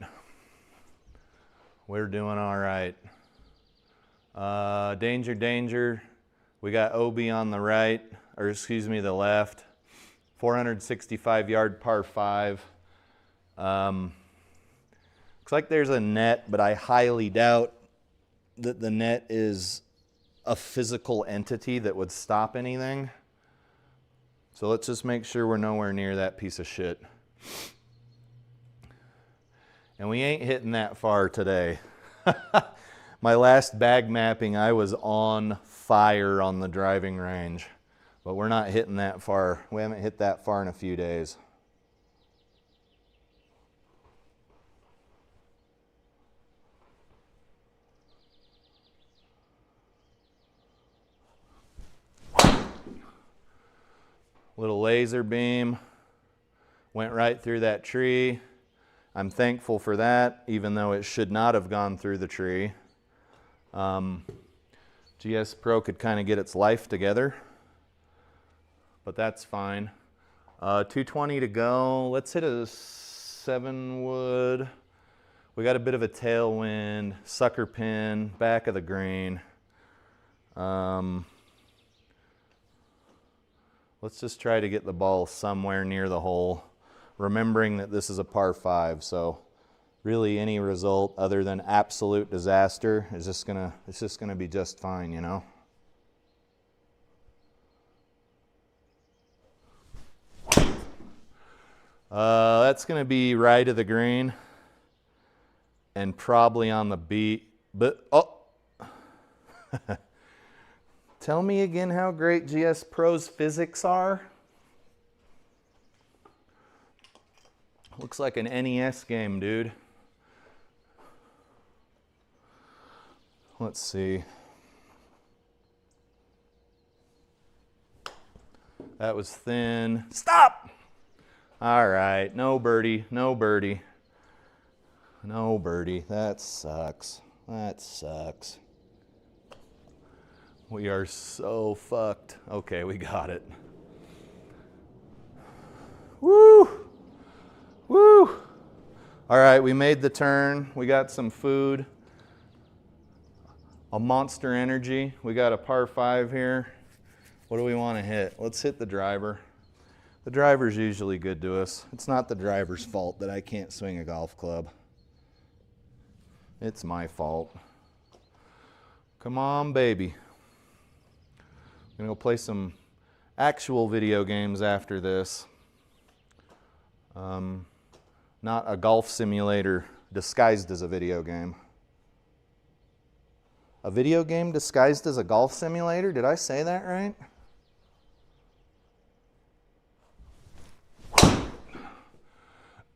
We're doing all right. Danger, danger. We got OB on the right, or excuse me, the left. 465 yard par 5. Looks like there's a net, but I highly doubt that the net is a physical entity that would stop anything. So let's just make sure we're nowhere near that piece of shit. And we ain't hitting that far today. My last bag mapping, I was on fire on the driving range. But we're not hitting that far. We haven't hit that far in a few days. Little laser beam went right through that tree. I'm thankful for that, even though it should not have gone through the tree. GS Pro could kind of get its life together, but that's fine. 220 to go. Let's hit a 7 wood. We got a bit of a tailwind, sucker pin, back of the green. Let's just try to get the ball somewhere near the hole, remembering that this is a par 5, so really any result other than absolute disaster is just gonna be just fine, you know. That's going to be right of the green and probably on the beat. But, oh. Tell me again how great GS Pro's physics are. Looks like an NES game, dude. Let's see. That was thin. Stop! All right, no birdie, no birdie. No birdie, that sucks. That sucks. We are so fucked. Okay, we got it. Woo! Woo! All right, we made the turn. We got some food. A Monster Energy. We got a par 5 here. What do we want to hit? Let's hit the driver. The driver's usually good to us. It's not the driver's fault that I can't swing a golf club. It's my fault. Come on, baby. I'm gonna go play some actual video games after this. Not a golf simulator disguised as a video game. A video game disguised as a golf simulator? Did I say that right?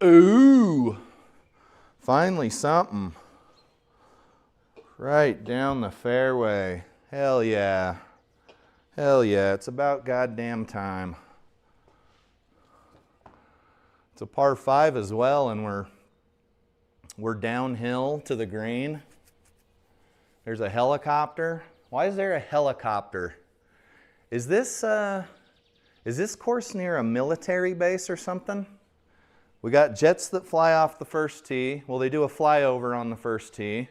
Ooh! Finally something. Right down the fairway. Hell yeah. Hell yeah, it's about goddamn time. It's a par 5 as well, and we're downhill to the green. There's a helicopter. Why is there a helicopter? Is this course near a military base or something? We got jets that fly off the first tee. Well, they do a flyover on the first tee.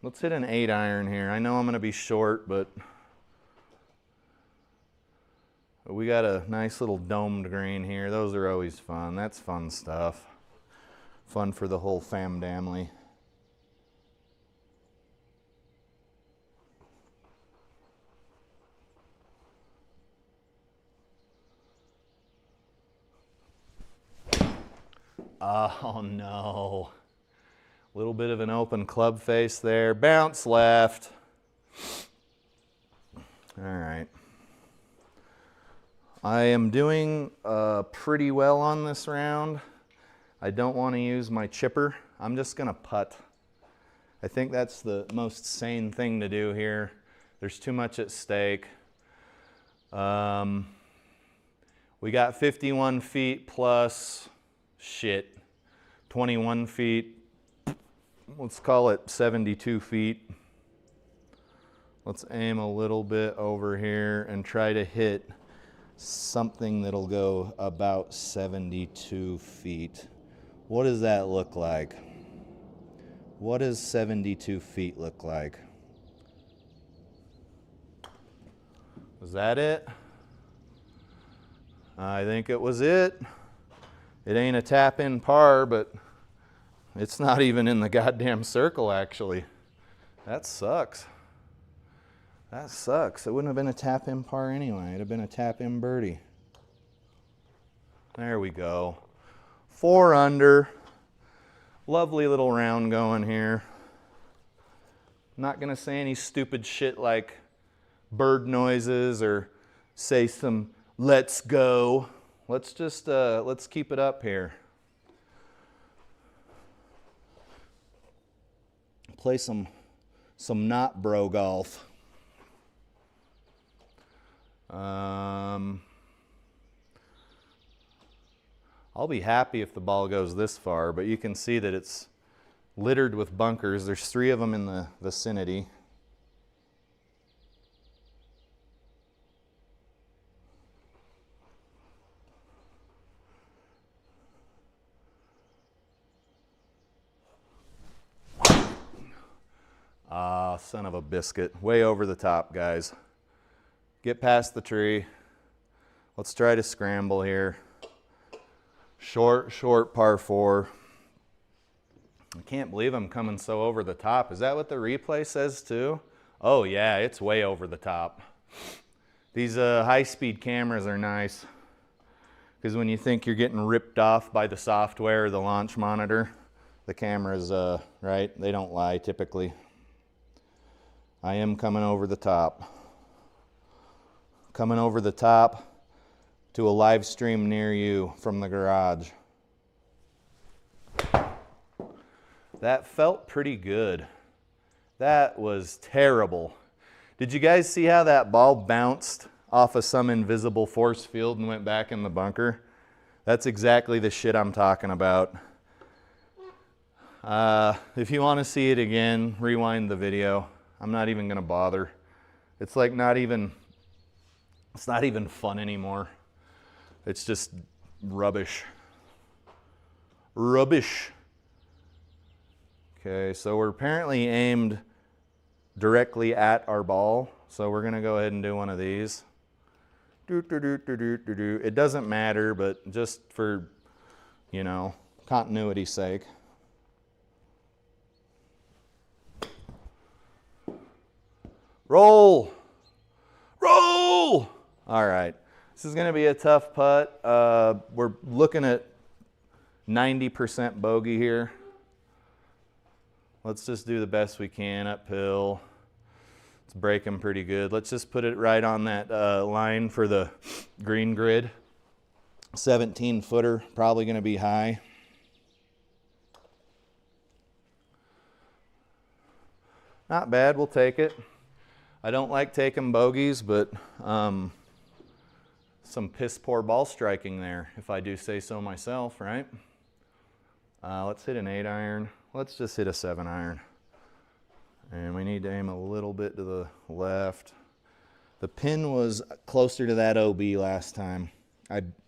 Let's hit an 8-iron here. I know I'm going to be short, but we got a nice little domed green here. Those are always fun. That's fun stuff. Fun for the whole family. Oh no. A little bit of an open club face there. Bounce left. All right. I am doing pretty well on this round. I don't want to use my chipper. I'm just going to putt. I think that's the most sane thing to do here. There's too much at stake. We got 51 feet plus 21 feet. Let's call it 72 feet. Let's aim a little bit over here and try to hit something that'll go about 72 feet. What does that look like? What does 72 feet look like? Was that it? I think it was it. It ain't a tap-in par, but it's not even in the goddamn circle, actually. That sucks. That sucks. It wouldn't have been a tap-in par anyway. It'd have been a tap-in birdie. There we go. 4 under. Lovely little round going here. Not going to say any stupid shit like bird noises or say some let's go. Let's just, let's keep it up here. Play some not bro golf. I'll be happy if the ball goes this far, but you can see that it's littered with bunkers. There's 3 of them in the vicinity. Ah, son of a biscuit. Way over the top, guys. Get past the tree. Let's try to scramble here. Short par 4. I can't believe I'm coming so over the top. Is that what the replay says too? Oh yeah, it's way over the top. These high-speed cameras are nice Because when you think you're getting ripped off by the software or the launch monitor, the cameras, right, they don't lie typically. I am coming over the top. Coming over the top to a live stream near you from the garage. That felt pretty good. That was terrible. Did you guys see how that ball bounced off of some invisible force field and went back in the bunker? That's exactly the shit I'm talking about. If you want to see it again, rewind the video. I'm not even gonna bother. It's like it's not even fun anymore. It's just rubbish. Rubbish. Okay, so we're apparently aimed directly at our ball. So we're gonna go ahead and do one of these. It doesn't matter, but just for, you know, continuity's sake. Roll! Roll! All right, this is gonna be a tough putt. We're looking at 90% bogey here. Let's just do the best we can uphill. It's breaking pretty good. Let's just put it right on that line for the green grid. 17-footer, probably gonna be high. Not bad, we'll take it. I don't like taking bogeys, but some piss poor ball striking there, if I do say so myself, right? Let's hit an 8-iron. Let's just hit a 7-iron. And we need to aim a little bit to the left. The pin was closer to that OB last time,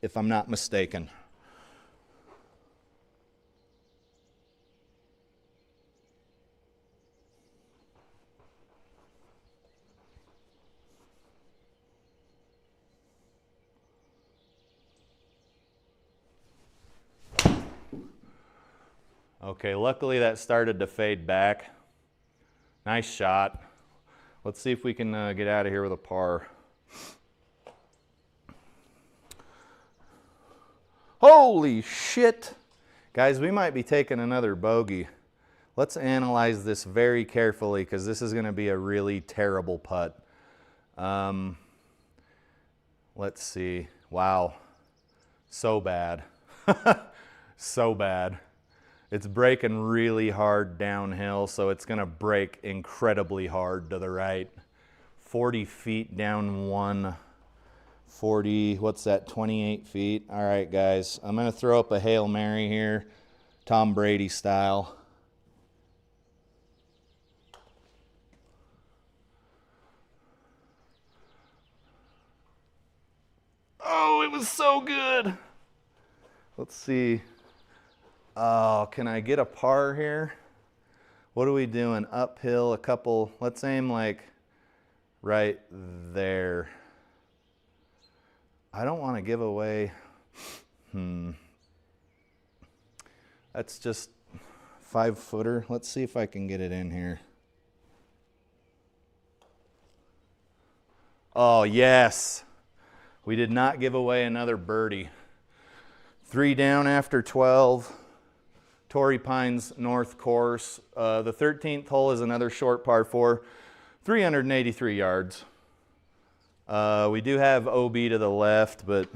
if I'm not mistaken. Okay, luckily that started to fade back. Nice shot. Let's see if we can get out of here with a par. Holy shit! Guys, we might be taking another bogey. Let's analyze this very carefully because this is going to be a really terrible putt. Let's see. Wow. So bad. So bad. It's breaking really hard downhill, so it's gonna break incredibly hard to the right. 40 feet down one, 40, what's that, 28 feet? All right, guys, I'm gonna throw up a Hail Mary here, Tom Brady style. Oh, it was so good. Let's see. Oh, can I get a par here? What are we doing? Uphill a couple, let's aim like right there. I don't want to give away, That's just 5-footer. Let's see if I can get it in here. Oh, yes. We did not give away another birdie. 3 down after 12. Torrey Pines North course. The 13th hole is another short par 4, 383 yards. We do have OB to the left, but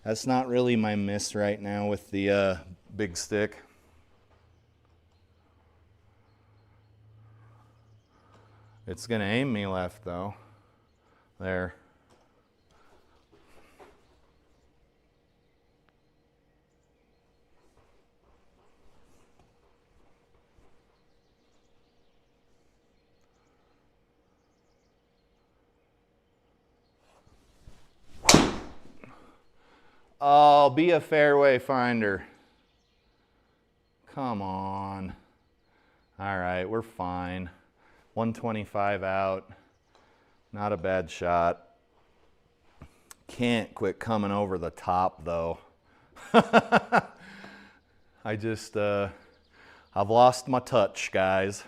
that's not really my miss right now with the big stick. It's gonna aim me left though. There. Oh, be a fairway finder. Come on. All right, we're fine. 125 out. Not a bad shot. Can't quit coming over the top though. I've lost my touch, guys.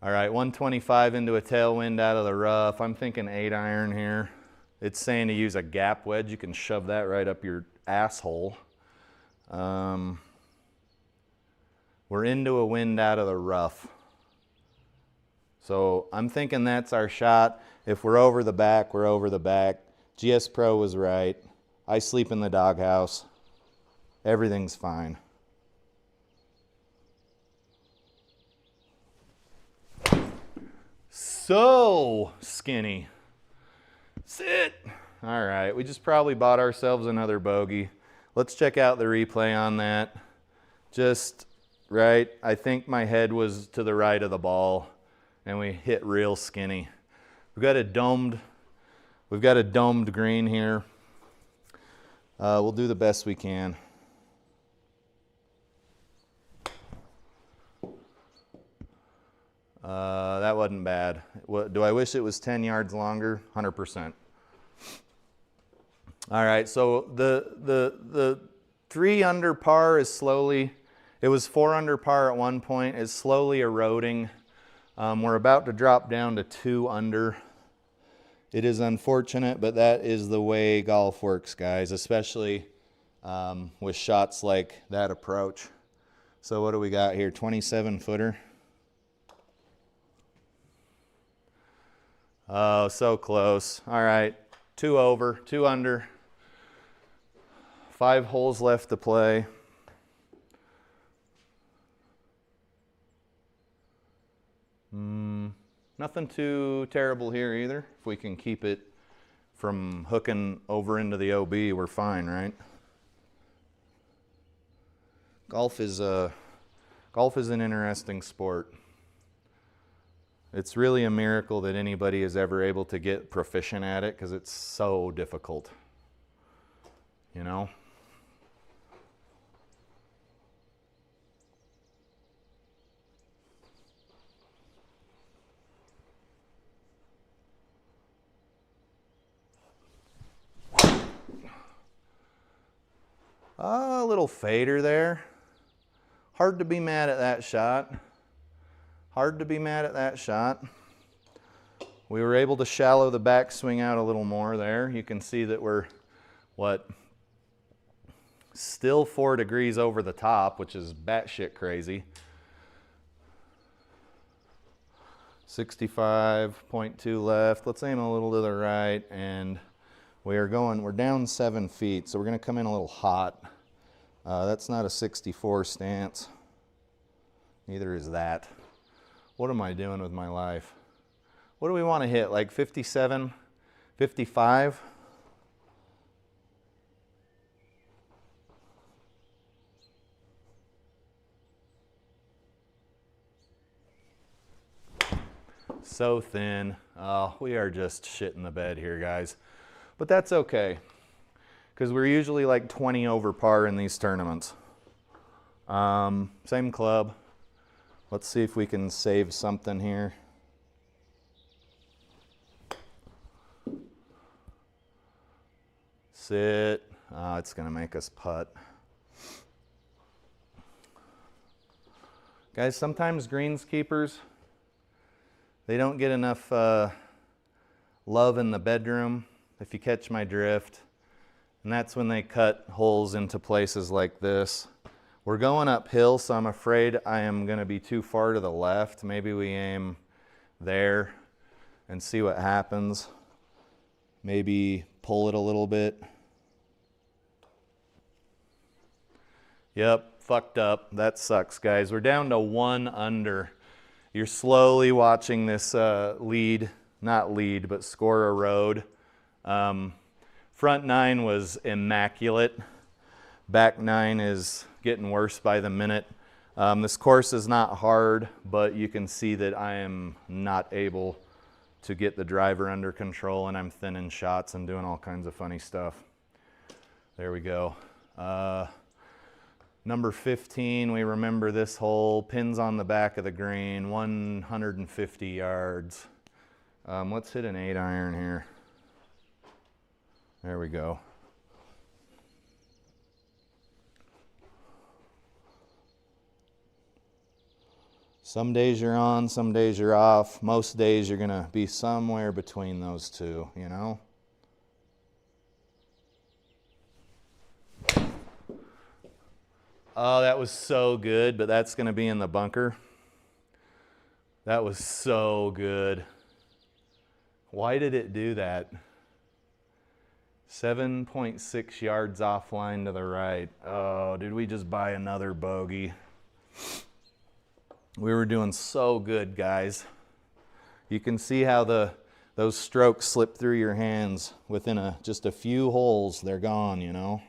All right, 125 into a tailwind out of the rough. I'm thinking 8-iron here. It's saying to use a gap wedge. You can shove that right up your asshole. We're into a wind out of the rough. So I'm thinking that's our shot. If we're over the back, we're over the back. SGPRO was right. I sleep in the doghouse. Everything's fine. So skinny. Sit. All right, we just probably bought ourselves another bogey. Let's check out the replay on that. Just right, I think my head was to the right of the ball and we hit real skinny. We've got a domed green here. We'll do the best we can. That wasn't bad. Do I wish it was 10 yards longer? 100%. All right, so the 3 under par is slowly, it was 4 under par at one point, is slowly eroding. We're about to drop down to 2 under. It is unfortunate, but that is the way golf works, guys, especially with shots like that approach. So what do we got here? 27 footer. Oh, so close. All right, 2 over, 2 under. 5 holes left to play. Nothing too terrible here either. If we can keep it from hooking over into the OB, we're fine, right? Golf is an interesting sport. It's really a miracle that anybody is ever able to get proficient at it because it's so difficult, you know? A little fader there. Hard to be mad at that shot. Hard to be mad at that shot. We were able to shallow the backswing out a little more there. You can see that we're, still 4 degrees over the top, which is batshit crazy. 65.2 left. Let's aim a little to the right, and we're down 7 feet, so we're going to come in a little hot. That's not a 64 stance. Neither is that. What am I doing with my life? What do we want to hit? Like 57, 55? So thin. We are just shitting the bed here, guys. But that's okay, because we're usually like 20 over par in these tournaments. Same club. Let's see if we can save something here. Sit. It's going to make us putt. Guys, sometimes greenskeepers, they don't get enough love in the bedroom, if you catch my drift. And that's when they cut holes into places like this. We're going uphill, so I'm afraid I am going to be too far to the left. Maybe we aim there and see what happens. Maybe pull it a little bit. Yep, fucked up. That sucks, guys. We're down to 1 under. You're slowly watching this score erode. Front 9 was immaculate. Back 9 is getting worse by the minute. This course is not hard, but you can see that I am not able to get the driver under control, and I'm thinning shots and doing all kinds of funny stuff. There we go. Number 15, we remember this hole. Pins on the back of the green, 150 yards. Let's hit an 8-iron here. There we go. Some days you're on, some days you're off. Most days you're going to be somewhere between those two, you know? Oh, that was so good, but that's going to be in the bunker. That was so good. Why did it do that? 7.6 yards offline to the right. Oh, did we just buy another bogey? We were doing so good, guys. You can see how those strokes slip through your hands. Within just a few holes, they're gone, you know.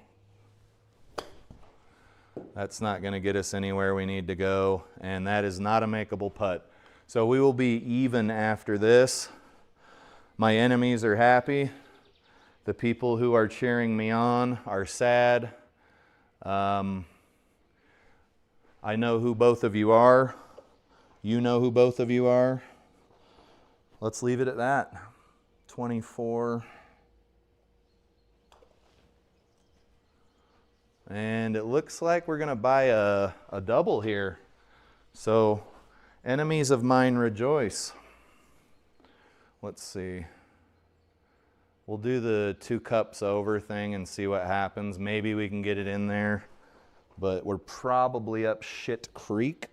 That's not going to get us anywhere we need to go, and that is not a makeable putt. So we will be even after this. My enemies are happy. The people who are cheering me on are sad. I know who both of you are. You know who both of you are. Let's leave it at that. 24. And it looks like we're going to buy a double here. So, enemies of mine rejoice. Let's see. We'll do the 2 cups over thing and see what happens. Maybe we can get it in there. But we're probably up shit creek.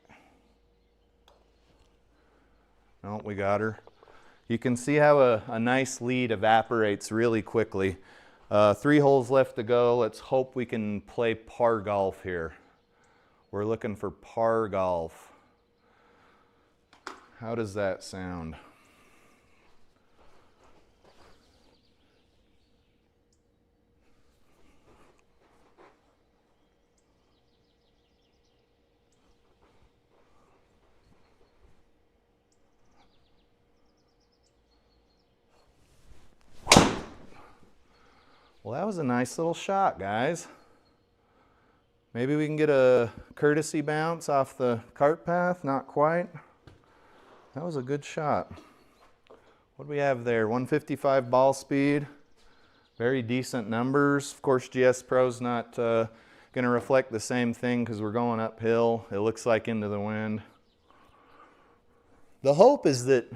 No, we got her. You can see how a nice lead evaporates really quickly. 3 holes left to go. Let's hope we can play par golf here. We're looking for par golf. How does that sound? Well, that was a nice little shot, guys. Maybe we can get a courtesy bounce off the cart path. Not quite. That was a good shot. What do we have there? 155 ball speed. Very decent numbers. Of course, GS Pro's not going to reflect the same thing because we're going uphill. It looks like into the wind. The hope is that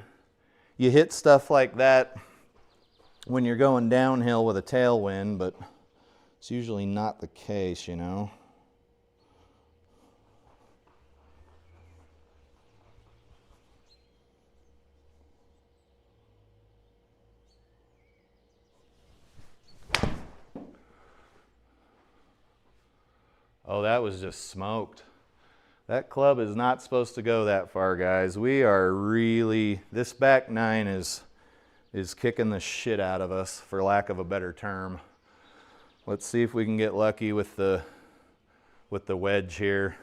you hit stuff like that when you're going downhill with a tailwind, but it's usually not the case, you know. Oh, that was just smoked. That club is not supposed to go that far, guys. We are really, this back 9 is kicking the shit out of us, for lack of a better term. Let's see if we can get lucky with the wedge here.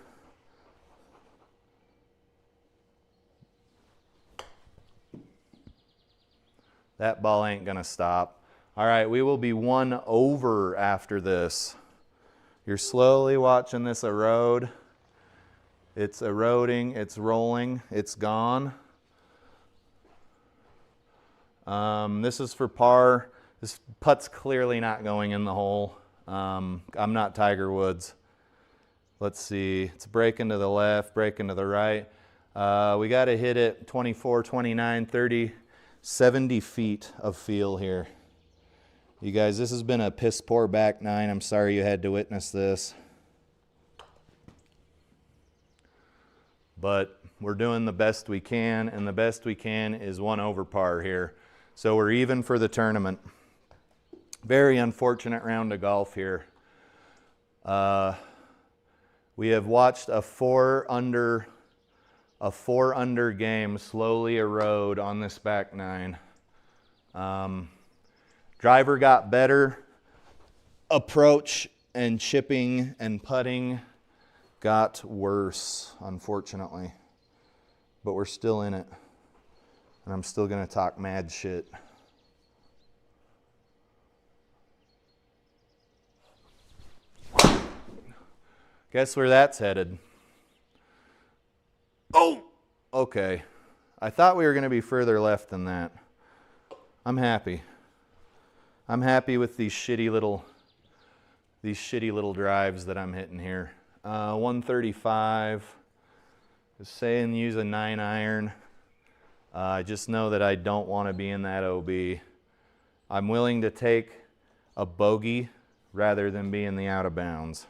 That ball ain't gonna stop. All right, we will be 1 over after this. You're slowly watching this erode. It's eroding, it's rolling, it's gone. This is for par. This putt's clearly not going in the hole. I'm not Tiger Woods. Let's see. It's breaking to the left, breaking to the right. We got to hit it 24, 29, 30, 70 feet of feel here. You guys, this has been a piss poor back 9. I'm sorry you had to witness this. But we're doing the best we can, and the best we can is 1 over par here. So we're even for the tournament. Very unfortunate round of golf here. We have watched a 4 under game slowly erode on this back 9. Driver got better. Approach and chipping and putting got worse, unfortunately. But we're still in it. And I'm still going to talk mad shit. Guess where that's headed? Oh! Okay. I thought we were going to be further left than that. I'm happy. I'm happy with these shitty little drives that I'm hitting here. 135. Just saying use a 9 iron. I just know that I don't want to be in that OB. I'm willing to take a bogey rather than be in the out of bounds.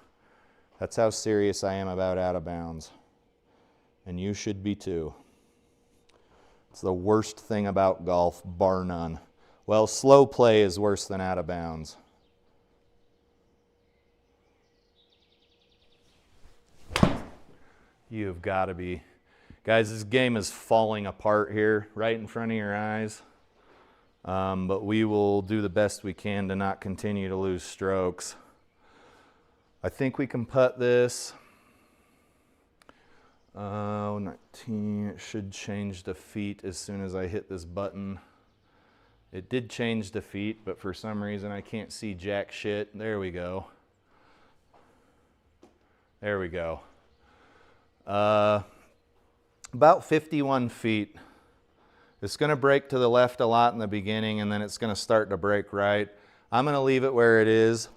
That's how serious I am about out of bounds. And you should be too. It's the worst thing about golf, bar none. Well, slow play is worse than out of bounds. You've got to be. Guys, this game is falling apart here, right in front of your eyes. But we will do the best we can to not continue to lose strokes. I think we can putt this. 19, it should change to feet as soon as I hit this button. It did change to feet, but for some reason I can't see jack shit. There we go. There we go. About 51 feet. It's going to break to the left a lot in the beginning, and then it's going to start to break right. I'm going to leave it where it is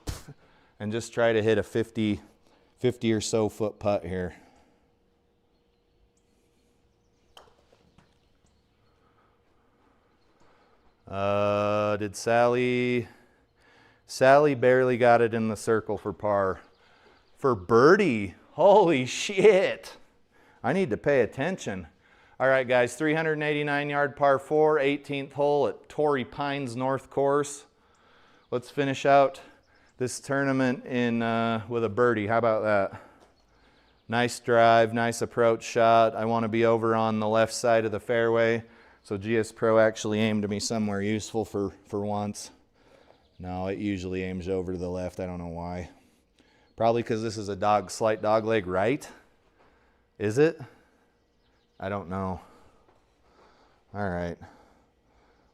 and just try to hit a 50 or so foot putt here. Did Sally barely got it in the circle for par. For birdie, holy shit. I need to pay attention. All right, guys, 389-yard par 4, 18th hole at Torrey Pines North Course. Let's finish out this tournament with a birdie. How about that? Nice drive, nice approach shot. I want to be over on the left side of the fairway. So GS Pro actually aimed me somewhere useful for once. No, it usually aims over to the left. I don't know why. Probably because this is a slight dog leg right. Is it? I don't know. All right.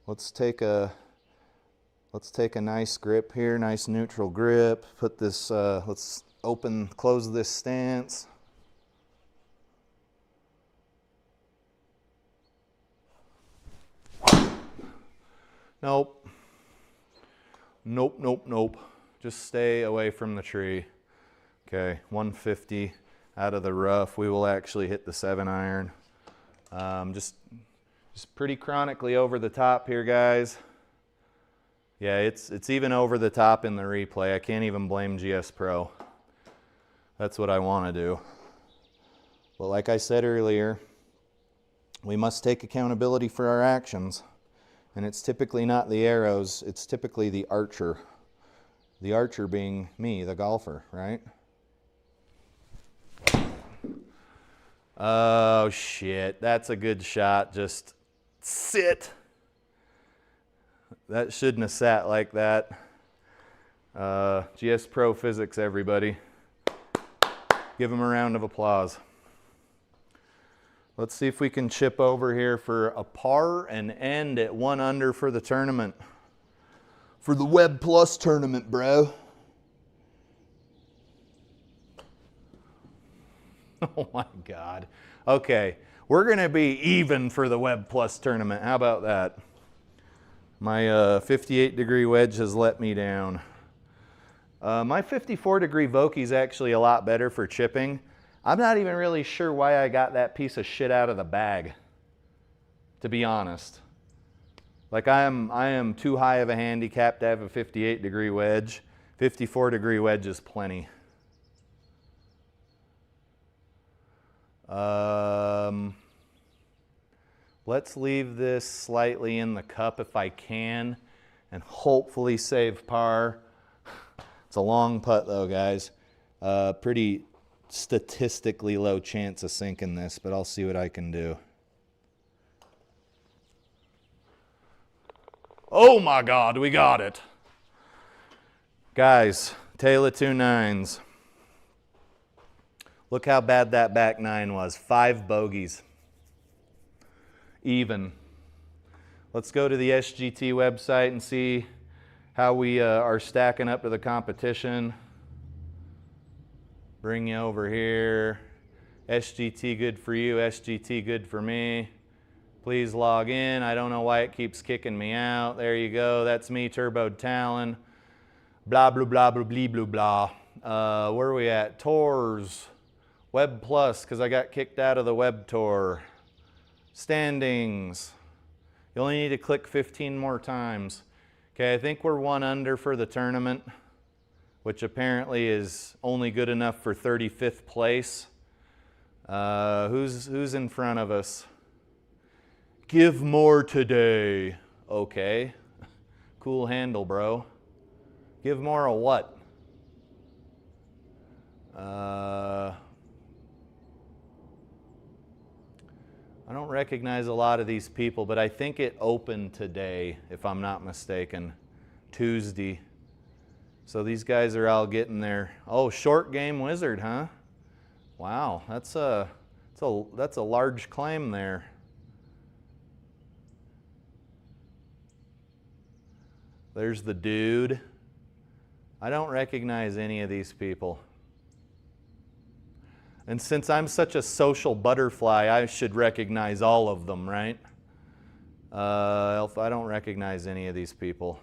Let's take a nice grip here, nice neutral grip. Put this, let's close this stance. Nope. Nope, nope, nope. Just stay away from the tree. Okay, 150 out of the rough. We will actually hit the 7-iron. Just pretty chronically over the top here, guys. Yeah, it's even over the top in the replay. I can't even blame GS Pro. That's what I want to do. But like I said earlier, we must take accountability for our actions. And it's typically not the arrows, it's typically the archer. The archer being me, the golfer, right? Oh shit, that's a good shot. Just sit. That shouldn't have sat like that. GS Pro physics, everybody. Give them a round of applause. Let's see if we can chip over here for a par and end at 1 under for the tournament. For the Web Plus tournament, bro. Oh my God. Okay, we're going to be even for the Web Plus tournament. How about that? My 58-degree wedge has let me down. My 54-degree Vokey is actually a lot better for chipping. I'm not even really sure why I got that piece of shit out of the bag, to be honest. Like I am too high of a handicap to have a 58-degree wedge. 54-degree wedge is plenty. Let's leave this slightly in the cup if I can and hopefully save par. It's a long putt though, guys. Pretty statistically low chance of sinking this, but I'll see what I can do. Oh my God, we got it. Guys, tail of 2 9s. Look how bad that back 9 was. 5 bogeys. Even. Let's go to the SGT website and see how we are stacking up to the competition. Bring you over here. SGT good for you, SGT good for me. Please log in. I don't know why it keeps kicking me out. There you go. That's me, Turboed Talon. Blah, blah, blah, blah, blah, blah, blah. Where are we at? Tours. Web Plus, because I got kicked out of the Web Tour. Standings. You only need to click 15 more times. Okay, I think we're 1 under for the tournament. which apparently is only good enough for 35th place. Who's in front of us? Give more today. Okay. Cool handle, bro. Give more of what? I don't recognize a lot of these people, but I think it opened today, if I'm not mistaken. Tuesday. So these guys are all getting there. Oh, short game wizard, huh? Wow, that's a large claim there. There's the dude. I don't recognize any of these people. And since I'm such a social butterfly, I should recognize all of them, right? I don't recognize any of these people.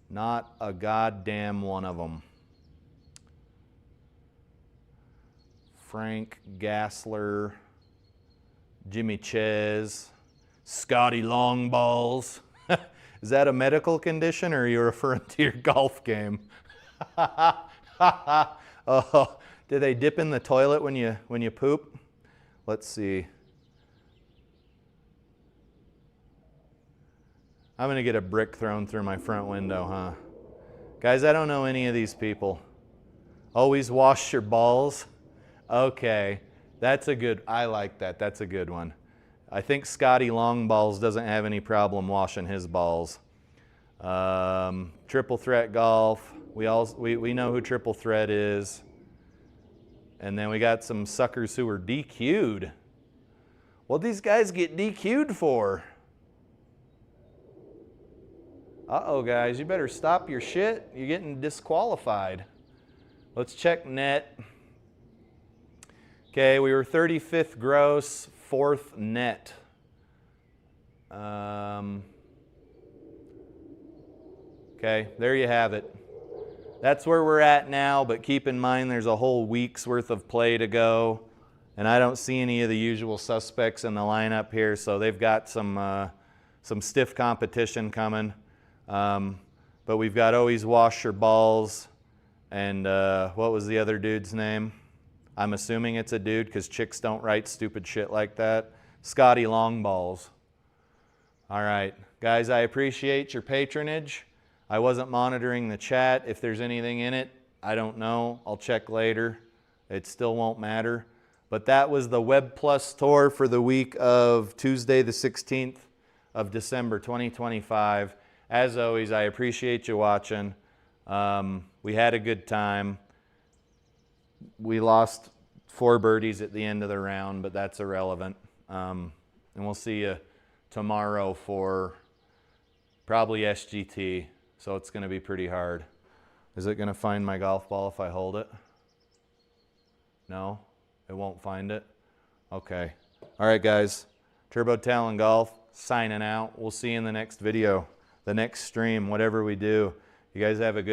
Not a goddamn one of them. Frank Gassler, Jimmy Ches, Scotty Longballs. Is that a medical condition, or are you referring to your golf game? Oh, do they dip in the toilet when you poop? Let's see. I'm gonna get a brick thrown through my front window, huh? Guys, I don't know any of these people. Always wash your balls. Okay, that's a good, I like that. That's a good one. I think Scotty Longballs doesn't have any problem washing his balls. Triple Threat Golf. We know who Triple Threat is. And then we got some suckers who were DQ'd. What these guys get DQ'd for? Uh-oh, guys, you better stop your shit. You're getting disqualified. Let's check net. Okay, we were 35th gross, 4th net. Okay, there you have it. That's where we're at now, but keep in mind there's a whole week's worth of play to go. And I don't see any of the usual suspects in the lineup here, so they've got some stiff competition coming. But we've got Always Wash Your Balls, and what was the other dude's name? I'm assuming it's a dude because chicks don't write stupid shit like that. Scotty Longballs. All right, guys, I appreciate your patronage. I wasn't monitoring the chat. If there's anything in it, I don't know. I'll check later. It still won't matter. But that was the Web Plus tour for the week of Tuesday the 16th of December 2025. As always, I appreciate you watching. We had a good time. We lost 4 birdies at the end of the round, but that's irrelevant. And we'll see you tomorrow for probably SGT. So it's going to be pretty hard. Is it going to find my golf ball if I hold it? No? It won't find it? Okay. All right, guys. Turbo Talon Golf signing out. We'll see you in the next video, the next stream, whatever we do. You guys have a good